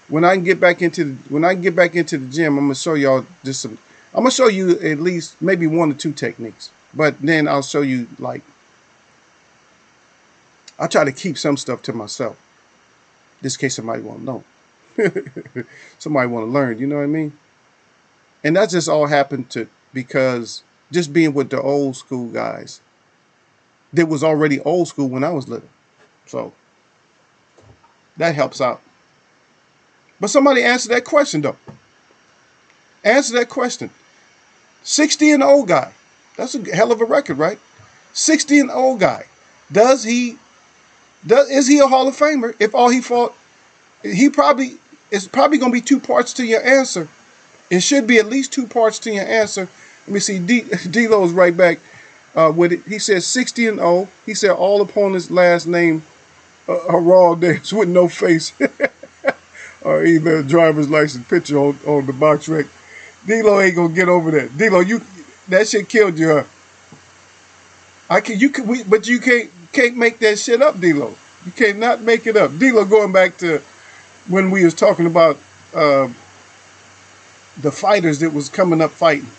When I can get back into the gym, I'm gonna show y'all just some. I'm gonna show you at least maybe 1 or 2 techniques. But then I'll show you, like, I try to keep some stuff to myself. Just in case somebody want to know. Somebody want to learn, you know what I mean? And that just all happened because just being with the old school guys that was already old school when I was little. So that helps out. But somebody answer that question, though. Answer that question. 60 and old guy. That's a hell of a record, right? 60 and old guy. Is he a Hall of Famer? If all he fought, it's probably going to be 2 parts to your answer. It should be at least 2 parts to your answer. Let me see. D-Lo's right back with it. He says 60 and 0. He said all opponents' last name are raw names with no face. Or either a driver's license picture on the box rec. D-Lo ain't gonna get over that. D-Lo, that shit killed you, huh? But you can't make that shit up, D-Lo. You can't not make it up. D-Lo, going back to when we was talking about the fighters that was coming up fighting.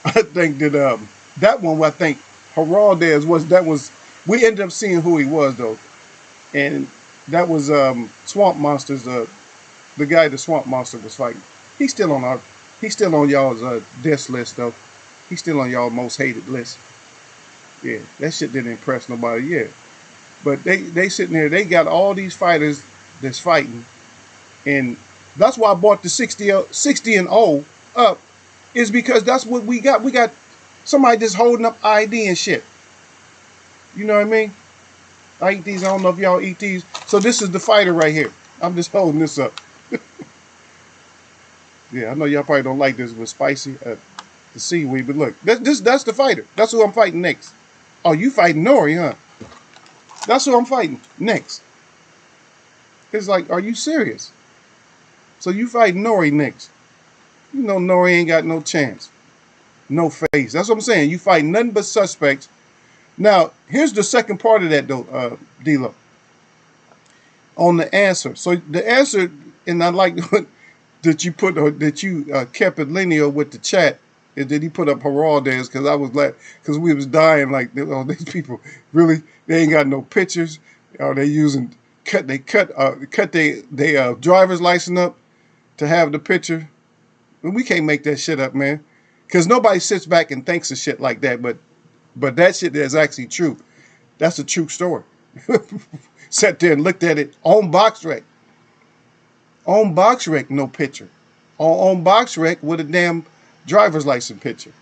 I think that one, I think Heraldez was, we ended up seeing who he was, though. And that was Swamp Monsters, the guy the Swamp Monster was fighting. He's still on y'all's death list, though. He's still on y'all most hated list. Yeah, that shit didn't impress nobody yet. But they sitting there, they got all these fighters that's fighting. And that's why I bought the 60 and 0 up, is because that's what we got. We got somebody just holding up ID and shit. You know what I mean? I eat these. I don't know if y'all eat these. So this is the fighter right here. I'm just holding this up. Yeah, I know y'all probably don't like this with spicy, the seaweed, but look, that's the fighter. That's who I'm fighting next. Oh, you fighting Nori, huh? That's who I'm fighting next. It's like, are you serious? So you fighting Nori next. You know Nori ain't got no chance. No face. That's what I'm saying. You fight nothing but suspects. Now, here's the second part of that, though, D-Lo. On the answer. So the answer, and I like that you kept it linear with the chat, is that he put up Heraldez, because I was like, because we was dying like, oh, these people really, they ain't got no pictures. They using cut their driver's license up to have the picture. We can't make that shit up, man, because nobody sits back and thinks of shit like that. But that shit is actually true. That's a true story. Sat there and looked at it on BoxRec. On BoxRec, no picture. On BoxRec with a damn driver's license picture.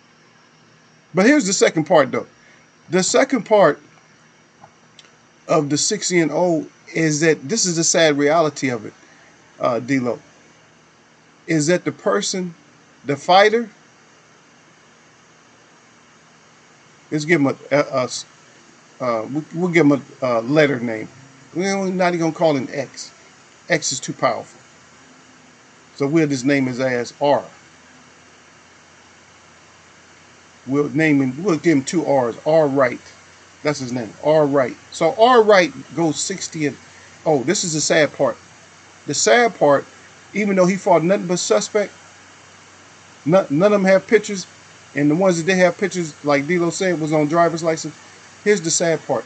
But here's the second part, though. The second part of the 60 and 0 is that this is the sad reality of it, D-Lo. Is that the person, the fighter, let's give him we'll give him a letter name. We're not even gonna call him X. X is too powerful. So we'll just name his ass R. We'll give him 2 R's. R Wright. That's his name. R Wright. So R Wright goes 60 and, oh, this is the sad part. The sad part even though he fought nothing but suspect. None of them have pictures, and the ones that they have pictures, like D'Lo said, was on driver's license. Here's the sad part.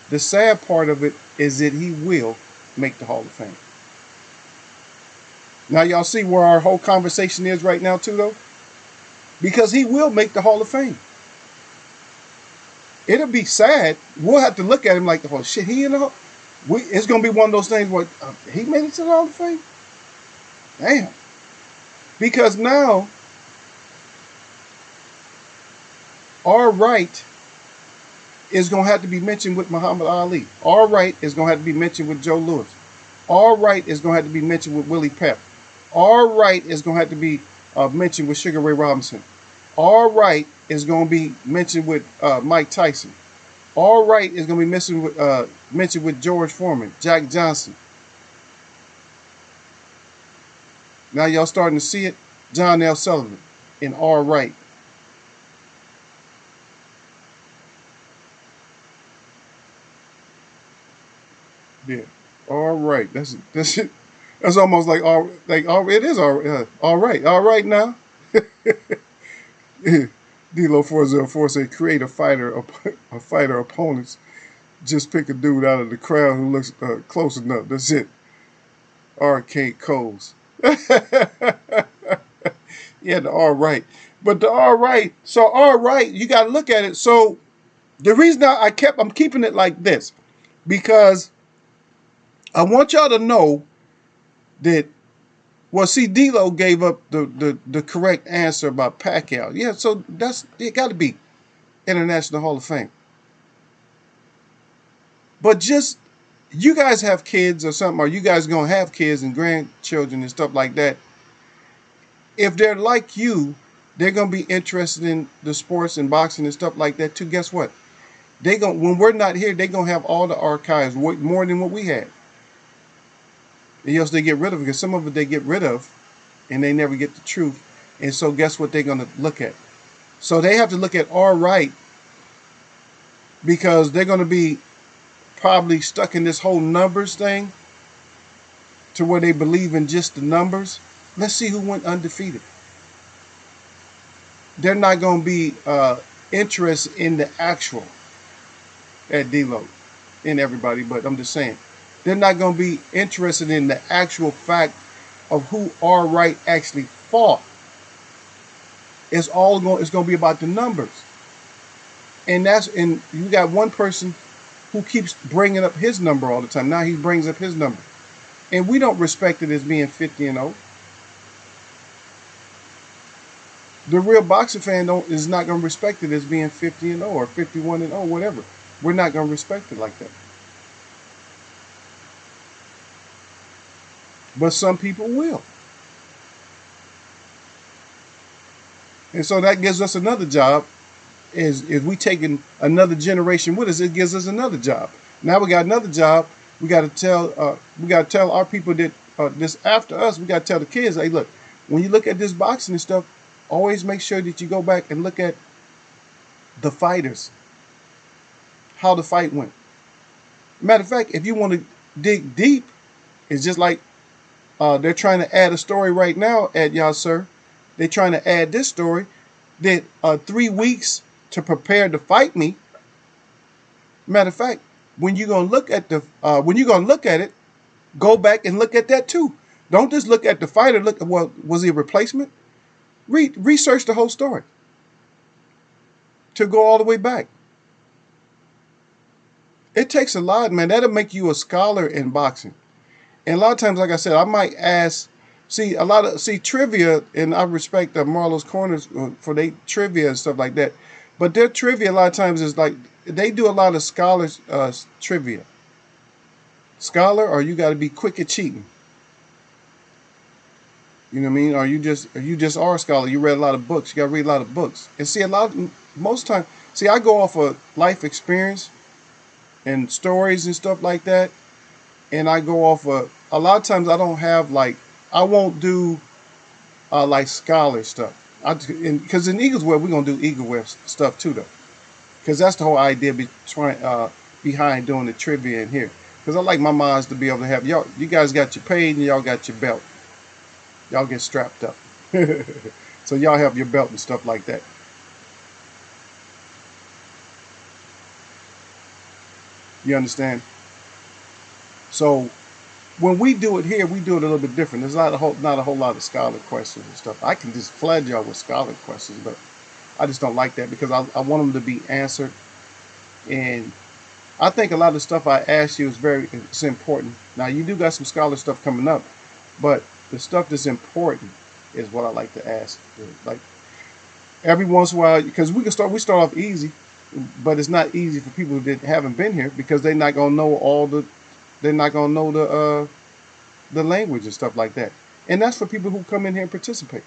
The sad part of it is that he will make the Hall of Fame. Now y'all see where our whole conversation is right now too, though? Because he will make the Hall of Fame. It'll be sad. We'll have to look at him like, oh shit, he in the Hall. It's going to be one of those things where he made it to the Hall of Fame? Damn. Because now, our right is going to have to be mentioned with Muhammad Ali. Our right is going to have to be mentioned with Joe Louis. Our right is going to have to be mentioned with Willie Pep. Our right is going to have to be mentioned with Sugar Ray Robinson. Our right is going to be mentioned with Mike Tyson. Our right is going to be mentioned with George Foreman, Jack Johnson. Now y'all starting to see it. John L. Sullivan in our right. Yeah, all right. That's it. That's almost like it is all right now. D-Lo 404 said, create a fighter opponents. Just pick a dude out of the crowd who looks close enough. That's it. Arcade Coles. Yeah, the all right. But the all right, so all right, you got to look at it. So the reason I'm keeping it like this, because I want y'all to know that, well, see, D-Lo gave up the correct answer about Pacquiao. Yeah, so it got to be International Hall of Fame. But just, you guys have kids or something, or you guys going to have kids and grandchildren and stuff like that. If they're like you, they're going to be interested in the sports and boxing and stuff like that too. Guess what? When we're not here, they're going to have all the archives, more than what we had. And else they get rid of it, because some of it they get rid of and they never get the truth. And so guess what they're going to look at? So they have to look at all right, because they're going to be probably stuck in this whole numbers thing to where they believe in just the numbers. Let's see who went undefeated. They're not going to be interested in the actual at D-Lo and everybody, but I'm just saying. They're not going to be interested in the actual fact of who R. Wright actually fought. It's going to be about the numbers. And you got one person who keeps bringing up his number all the time. Now he brings up his number. And we don't respect it as being 50-0. The real boxing fan is not going to respect it as being 50-0 or 51-0, whatever. We're not going to respect it like that. But some people will. And so that gives us another job. Is we taking another generation with us, it gives us another job. Now we got another job. We got to tell our people that this after us. We got to tell the kids, hey, look, when you look at this boxing and stuff, always make sure that you go back and look at the fighters, how the fight went. Matter of fact, if you want to dig deep, it's just like they're trying to add a story right now at y'all, sir. They're trying to add this story that 3 weeks to prepare to fight me. Matter of fact, when you're gonna look at it, go back and look at that too. Don't just look at the fighter. Look, well, was he a replacement? Research the whole story to go all the way back. It takes a lot, man. That'll make you a scholar in boxing. And a lot of times, like I said, I might ask, see trivia, and I respect Marlo's Corners for their trivia and stuff like that. But their trivia a lot of times is like, they do a lot of scholars trivia. Scholar, or you got to be quick at cheating. You know what I mean? Or you just are a scholar. You read a lot of books. You got to read a lot of books. And see, most time, I go off of life experience and stories and stuff like that. And I go off of, a lot of times I don't have I won't do like scholar stuff. Because in Eagles Web, we're going to do Eagle Web stuff too, though. Because that's the whole idea behind doing the trivia in here. Because I like my minds to be able to have, you guys got your page and y'all got your belt. Y'all get strapped up. So y'all have your belt and stuff like that. You understand? So when we do it here, we do it a little bit different. There's not a whole lot of scholar questions and stuff. I can just flood y'all with scholar questions, but I just don't like that because I want them to be answered. And I think a lot of stuff I ask you it's important. Now you do got some scholar stuff coming up, but the stuff that's important is what I like to ask. Like every once in a while, because we start off easy, but it's not easy for people that haven't been here because they're not gonna know the language and stuff like that. And that's for people who come in here and participate.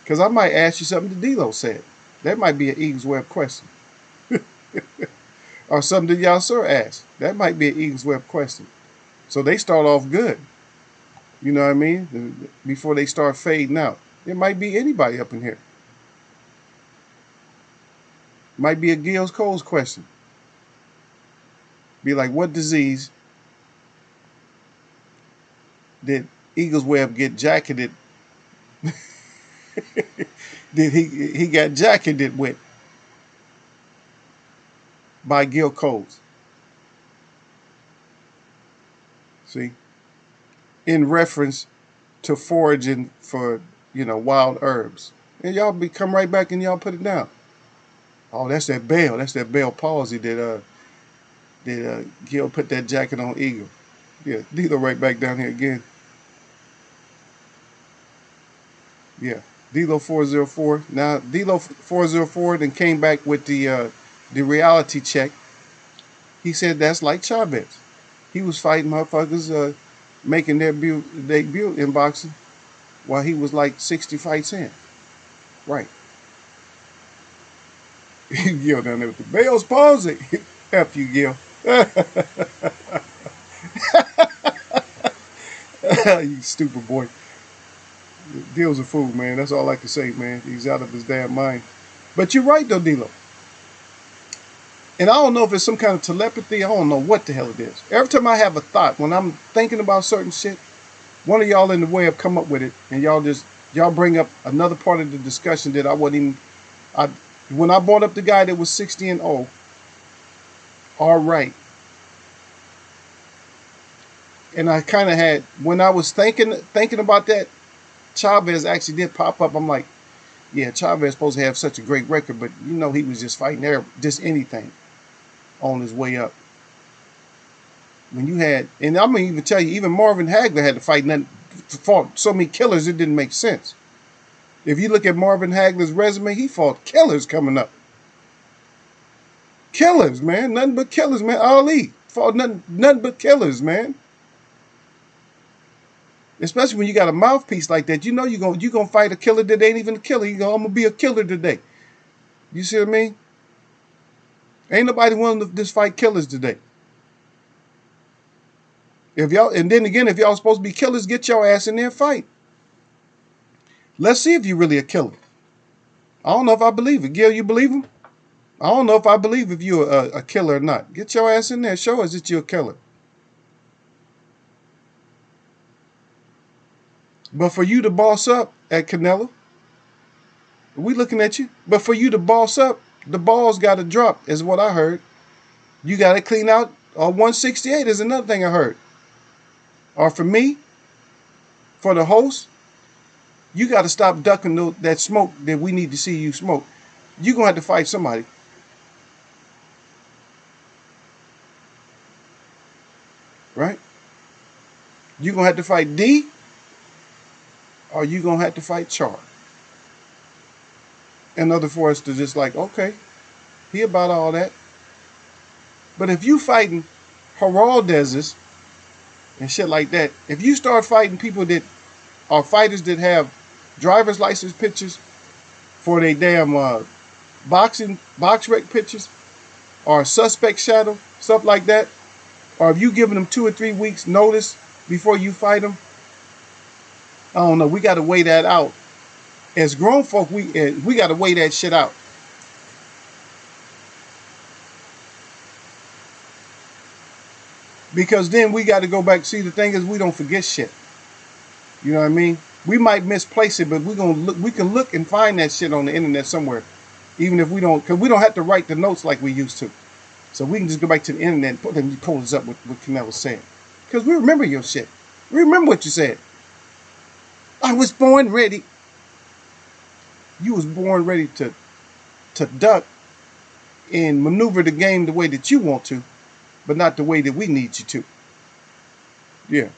Because I might ask you something that D-Lo said. That might be an Eagles Web question. Or something that y'all sir asked. That might be an Eagles Web question. So they start off good. You know what I mean? Before they start fading out. It might be anybody up in here. Might be a Gil's Coles question. Be like, what disease did Eagles Web get jacketed? Did he got jacketed with by Gil Coles? See? In reference to foraging for, wild herbs. And y'all come right back and y'all put it down. Oh, that's that Bell. That's that Bell palsy that Gil put that jacket on Eagle. Yeah, D-Lo right back down here again. Yeah, D-Lo 404. Now D-Lo 404 then came back with the reality check. He said that's like Chavez. He was fighting motherfuckers making their debut in boxing while he was like 60 fights in. Right. Gil down there with the Bell's palsy. F you, Gil. You stupid boy. Gil's a fool, man. That's all I can say, man. He's out of his damn mind. But you're right, though, D-Lo. And I don't know if it's some kind of telepathy. I don't know what the hell it is. Every time I have a thought, when I'm thinking about certain shit, one of y'all in the way have come up with it, and y'all bring up another part of the discussion that I wasn't even. When I brought up the guy that was 60-0, all right. And I kind of had, when I was thinking about that, Chavez actually did pop up. I'm like, yeah, Chavez is supposed to have such a great record, but he was just fighting there, just anything on his way up. When you had, and I'm going to even tell you, even Marvin Hagler had to fight fought so many killers, it didn't make sense. If you look at Marvin Hagler's resume, he fought killers coming up. Killers, man. Nothing but killers, man. Ali fought nothing but killers, man. Especially when you got a mouthpiece like that, you're gonna fight a killer that ain't even a killer. I'm gonna be a killer today. You see what I mean? Ain't nobody wanting to just fight killers today. If y'all supposed to be killers, get your ass in there and fight. Let's see if you're really a killer. I don't know if I believe it. Gil, you believe him? I don't know if I believe if you're a killer or not. Get your ass in there. Show us that you're a killer. But for you to boss up at Canello, we looking at you. But for you to boss up, the balls got to drop, is what I heard. You got to clean out 168 is another thing I heard. Or for me, for the host, you got to stop ducking that smoke that we need to see you smoke. You're going to have to fight somebody. Right? You're going to have to fight D, or you're going to have to fight Char. In order for us to just like, okay, he about all that. But if you fighting Heraldezes and shit like that, if you start fighting people that are fighters that have driver's license pictures for their damn box rec pictures or suspect shadow, stuff like that, or if you giving them 2 or 3 weeks notice before you fight them, I don't know. We got to weigh that out. As grown folk, we got to weigh that shit out. Because then we got to go back. See, the thing is, we don't forget shit. You know what I mean? We might misplace it, but we can look and find that shit on the internet somewhere. Even if we don't, because we don't have to write the notes like we used to. So we can just go back to the internet and pull this up what Canello said. Because we remember your shit. We remember what you said. I was born ready. You was born ready to duck and maneuver the game the way that you want to, but not the way that we need you to. Yeah.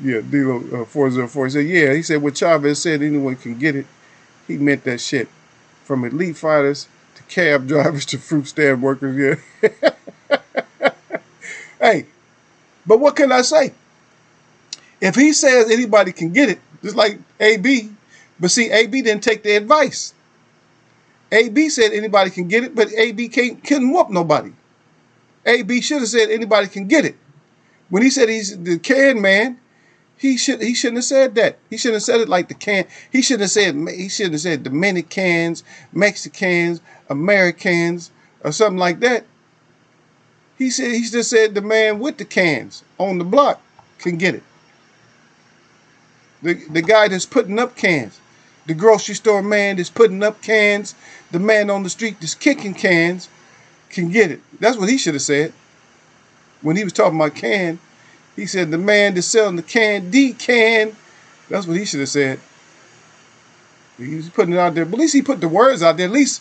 Yeah, Dilo 404 said, yeah, he said what Chavez said, anyone can get it. He meant that shit. From elite fighters to cab drivers to fruit stand workers, yeah. Hey, but what can I say? If he says anybody can get it, just like AB, but see, AB didn't take the advice. AB said anybody can get it, but AB couldn't whoop nobody. AB should have said anybody can get it. When he said he's the can man, he shouldn't have said that. He shouldn't have said it like the can. He shouldn't have said Dominicans, Mexicans, Americans, or something like that. He just said the man with the cans on the block can get it. The guy that's putting up cans, the grocery store man that's putting up cans, the man on the street that's kicking cans can get it. That's what he should have said. When he was talking about can, he said the man that's selling the candy can. That's what he should have said. He was putting it out there. But at least he put the words out there. At least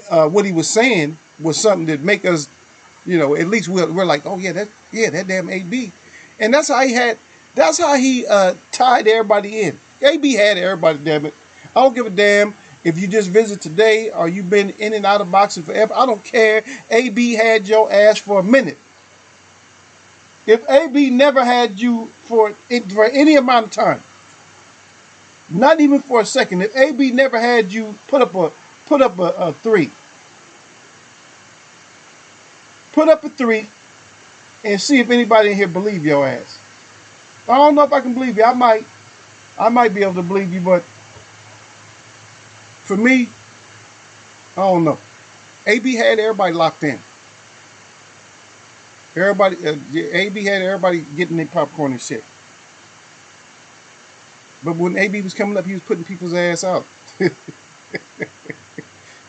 what he was saying was something that make us, at least we're like, oh yeah, that damn AB. And that's how he tied everybody in. AB had everybody, damn it. I don't give a damn if you just visit today or you've been in and out of boxing forever. I don't care. AB had your ass for a minute. If AB never had you for any amount of time, not even for a second, if AB never had you put up a 3, put up a 3 and see if anybody in here believe your ass. I don't know if I can believe you. I might be able to believe you, but for me, I don't know. AB had everybody locked in. AB had everybody getting their popcorn and shit. But when AB was coming up, he was putting people's ass out.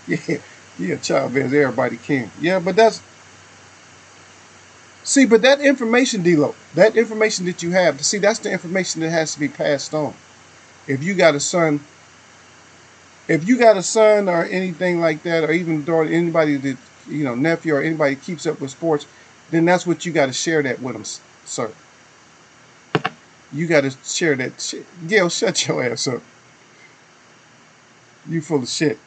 Yeah, Chavez, everybody can. Yeah, but but that information, D-Lo, that information that you have, see, that's the information that has to be passed on. If you got a son or anything like that, or even daughter, anybody that, nephew or anybody keeps up with sports, then that's what you got to share that with them, sir. You got to share that shit. Gail, shut your ass up. You full of shit.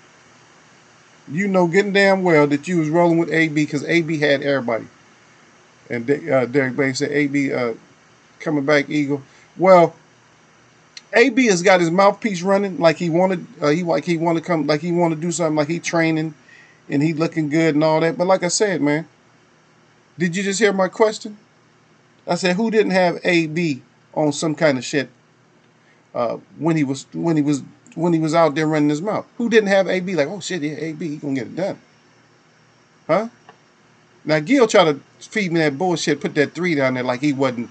You know getting damn well that you was rolling with AB because AB had everybody. And Derek Banks said, AB coming back, Eagle. Well, AB has got his mouthpiece running like he wanted. He want to do something, like he training and he looking good and all that. But like I said, man, did you just hear my question? I said, who didn't have AB on some kind of shit when he was out there running his mouth? Who didn't have AB like, oh shit, yeah, AB, he gonna get it done? Huh? Now Gil tried to feed me that bullshit, put that 3 down there like he wasn't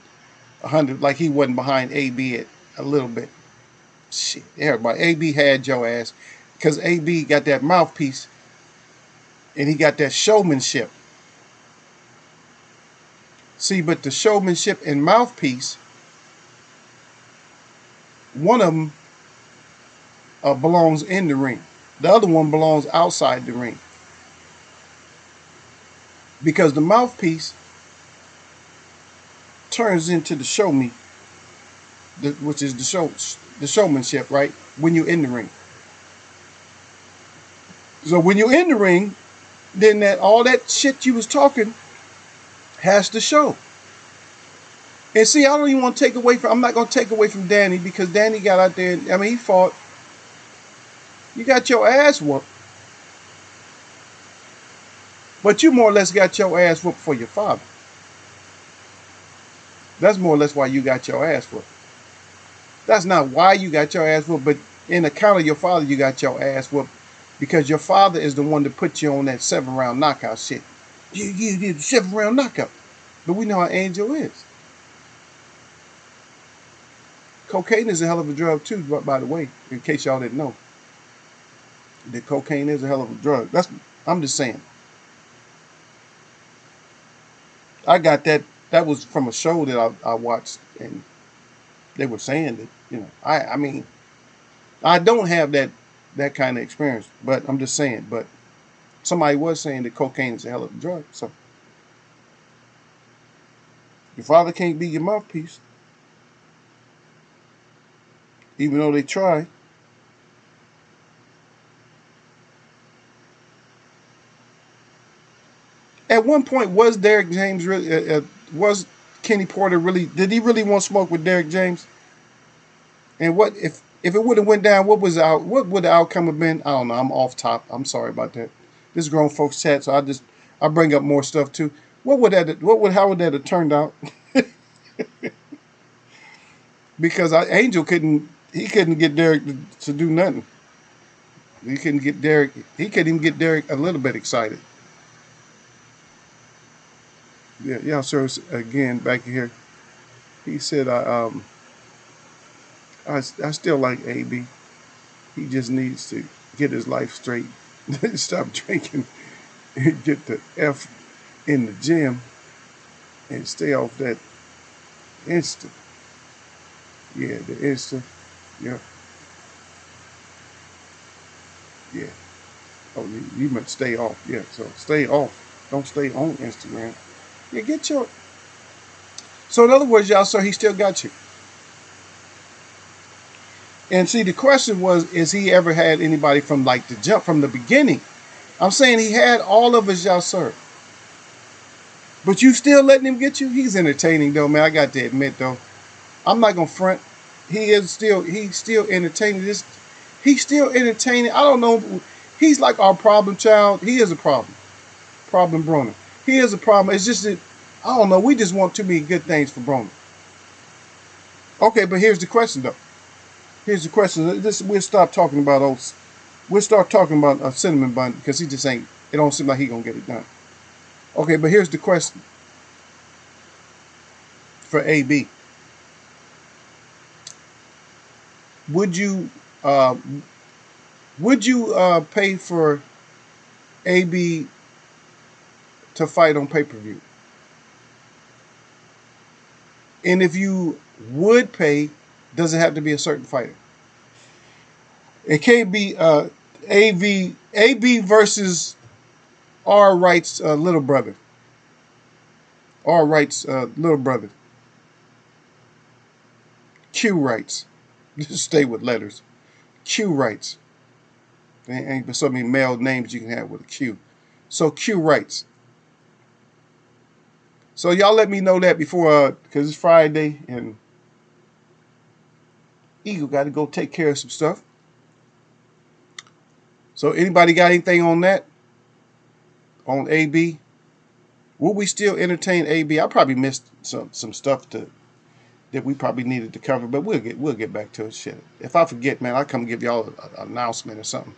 100, like he wasn't behind AB a little bit. Shit, everybody, AB had your ass because AB got that mouthpiece and he got that showmanship. See, but the showmanship and mouthpiece, one of them belongs in the ring. The other one belongs outside the ring. Because the mouthpiece turns into the show me, which is the showmanship, right? When you're in the ring. So when you're in the ring, then all that shit you was talking has to show. And see, I don't even want to I'm not going to take away from Danny because Danny got out there, he fought. You got your ass whooped. But you more or less got your ass whooped for your father. That's more or less why you got your ass whooped. That's not why you got your ass whooped, but in account of your father, you got your ass whooped because your father is the one that put you on that 7-round knockout shit. You did 7-round knockout. But we know how Angel is. Cocaine is a hell of a drug too, by the way, in case y'all didn't know. That cocaine is a hell of a drug. I'm just saying. I got that. That was from a show that I watched, and they were saying that, I mean, I don't have that kind of experience, but I'm just saying. But somebody was saying that cocaine is a hell of a drug. So your father can't be your mouthpiece, even though they try. At one point, was Derek James really? Was Kenny Porter really? Did he really want smoke with Derek James? And what if it would have went down? What would the outcome have been? I don't know. I'm off top. I'm sorry about that. This is grown folks chat, so I bring up more stuff too. How would that have turned out? Because Angel couldn't get Derek to do nothing. He couldn't get Derek. He couldn't even get Derek a little bit excited. Yeah, sir. Again, back here, he said, I still like AB. He just needs to get his life straight, stop drinking, and get the F in the gym, and stay off that Insta. Yeah, the Insta. Yeah, yeah. Oh, you must stay off. Yeah, so stay off. Don't stay on Instagram. Yeah, get your. So in other words, y'all, sir, he still got you. And see, the question was, is he ever had anybody from like the jump from the beginning? I'm saying he had all of us, y'all, sir. But you still letting him get you? He's entertaining though, man. I got to admit though. I'm not gonna front. He's still entertaining this. He's still entertaining. I don't know. He's like our problem child. He is a problem. Problem Broner. He is a problem. It's just that I don't know. We just want too many good things for Broner. Okay, but here's the question though. Here's the question. We'll stop talking about oats. We'll start talking about a cinnamon bun because he just ain't. It don't seem like he gonna get it done. Okay, but here's the question for AB. Would you pay for AB to fight on pay-per-view? And if you would pay, does it have to be a certain fighter? It can't be AB versus R. Wright's little brother. R. Wright's little brother. Q Wrights. Just stay with letters. Q Wrights. There ain't so many male names you can have with a Q. So Q Wrights. So y'all let me know that before, because it's Friday and Eagle got to go take care of some stuff. So anybody got anything on that? On AB? Will we still entertain AB? I probably missed some stuff that we probably needed to cover, but we'll get back to it. Shit. If I forget, man, I'll come give y'all an announcement or something.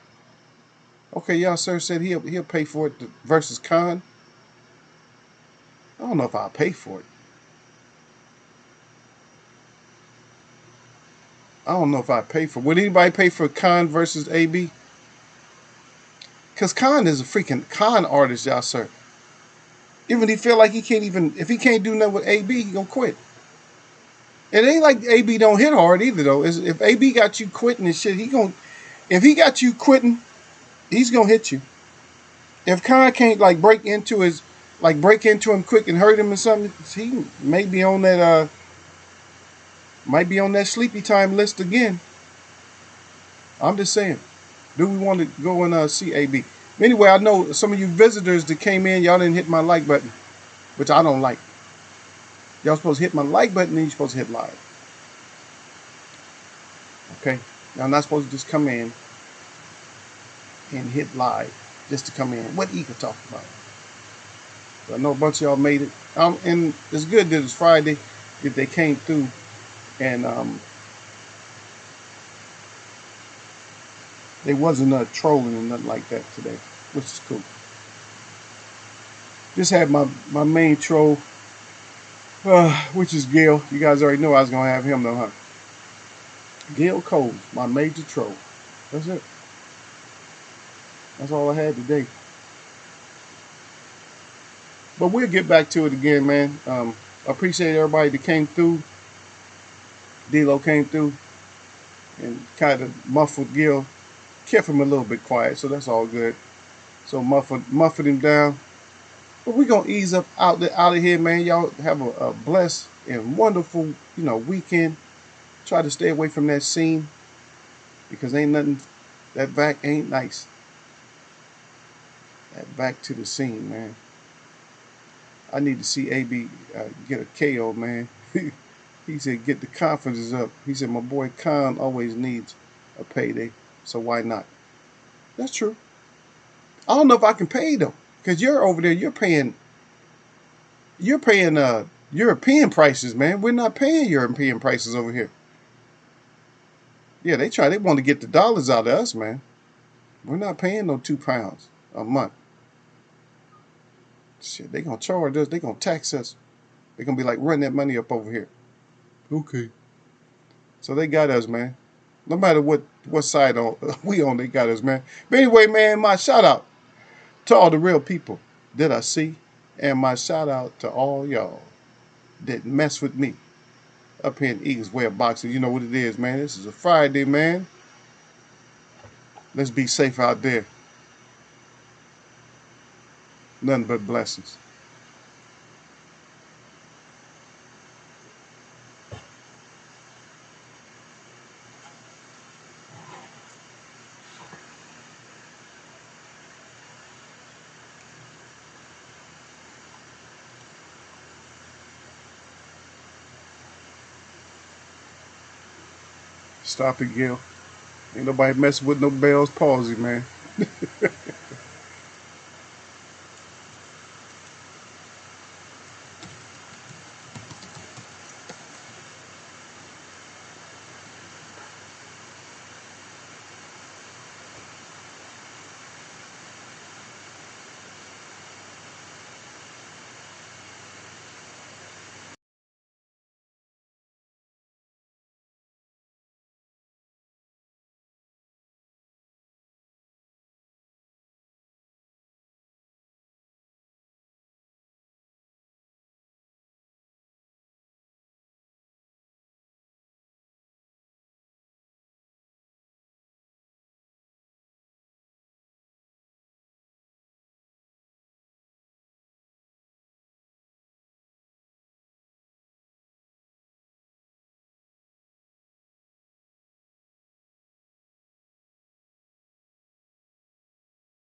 Okay, y'all, sir said he'll pay for it versus Khan. I don't know if I'll pay for it. I don't know if I pay for it. Would anybody pay for Khan versus AB? Because Khan is a freaking con artist, y'all, sir. Even if he feel like if he can't do nothing with AB, he gonna quit. It ain't like AB don't hit hard either, though. If AB got you quitting and shit, if he got you quitting, he's gonna hit you. If Khan can't break into him quick and hurt him or something, he may be on that sleepy time list again. I'm just saying. Do we want to go and see AB? Anyway, I know some of you visitors that came in, y'all didn't hit my like button, which I don't like. Y'all supposed to hit my like button, and you're supposed to hit live. Okay? Y'all not supposed to just come in and hit live just to come in. What Eagle talking about? So I know a bunch of y'all made it. And it's good that it's Friday, that they came through and there wasn't trolling and nothing like that today, which is cool. Just had my main troll, which is Gail. You guys already know I was going to have him though, huh? Gil Cole, my major troll. That's it. That's all I had today. But we'll get back to it again, man. I appreciate everybody that came through. D-Lo came through and kind of muffled Gil. Kept him a little bit quiet, so that's all good. So muffled him down. But we're gonna ease up out of here, man. Y'all have a blessed and wonderful, weekend. Try to stay away from that scene because ain't nothing. That vac ain't nice. That vac to the scene, man. I need to see AB get a KO, man. He said get the confidence up. He said my boy Khan always needs a payday, so why not? That's true. I don't know if I can pay though, because you're over there. You're paying European prices, man. We're not paying European prices over here. Yeah, they want to get the dollars out of us, man. We're not paying no £2 a month. Shit, they gonna charge us. They gonna tax us. They gonna be like, run that money up over here. Okay. So they got us, man. No matter what side we on, they got us, man. But anyway, man, my shout out to all the real people that I see, and my shout out to all y'all that mess with me up here in Eagles Way of Boxing. You know what it is, man. This is a Friday, man. Let's be safe out there. Nothing but blessings. Stop it, Gil. Ain't nobody messing with no Bell's palsy, man.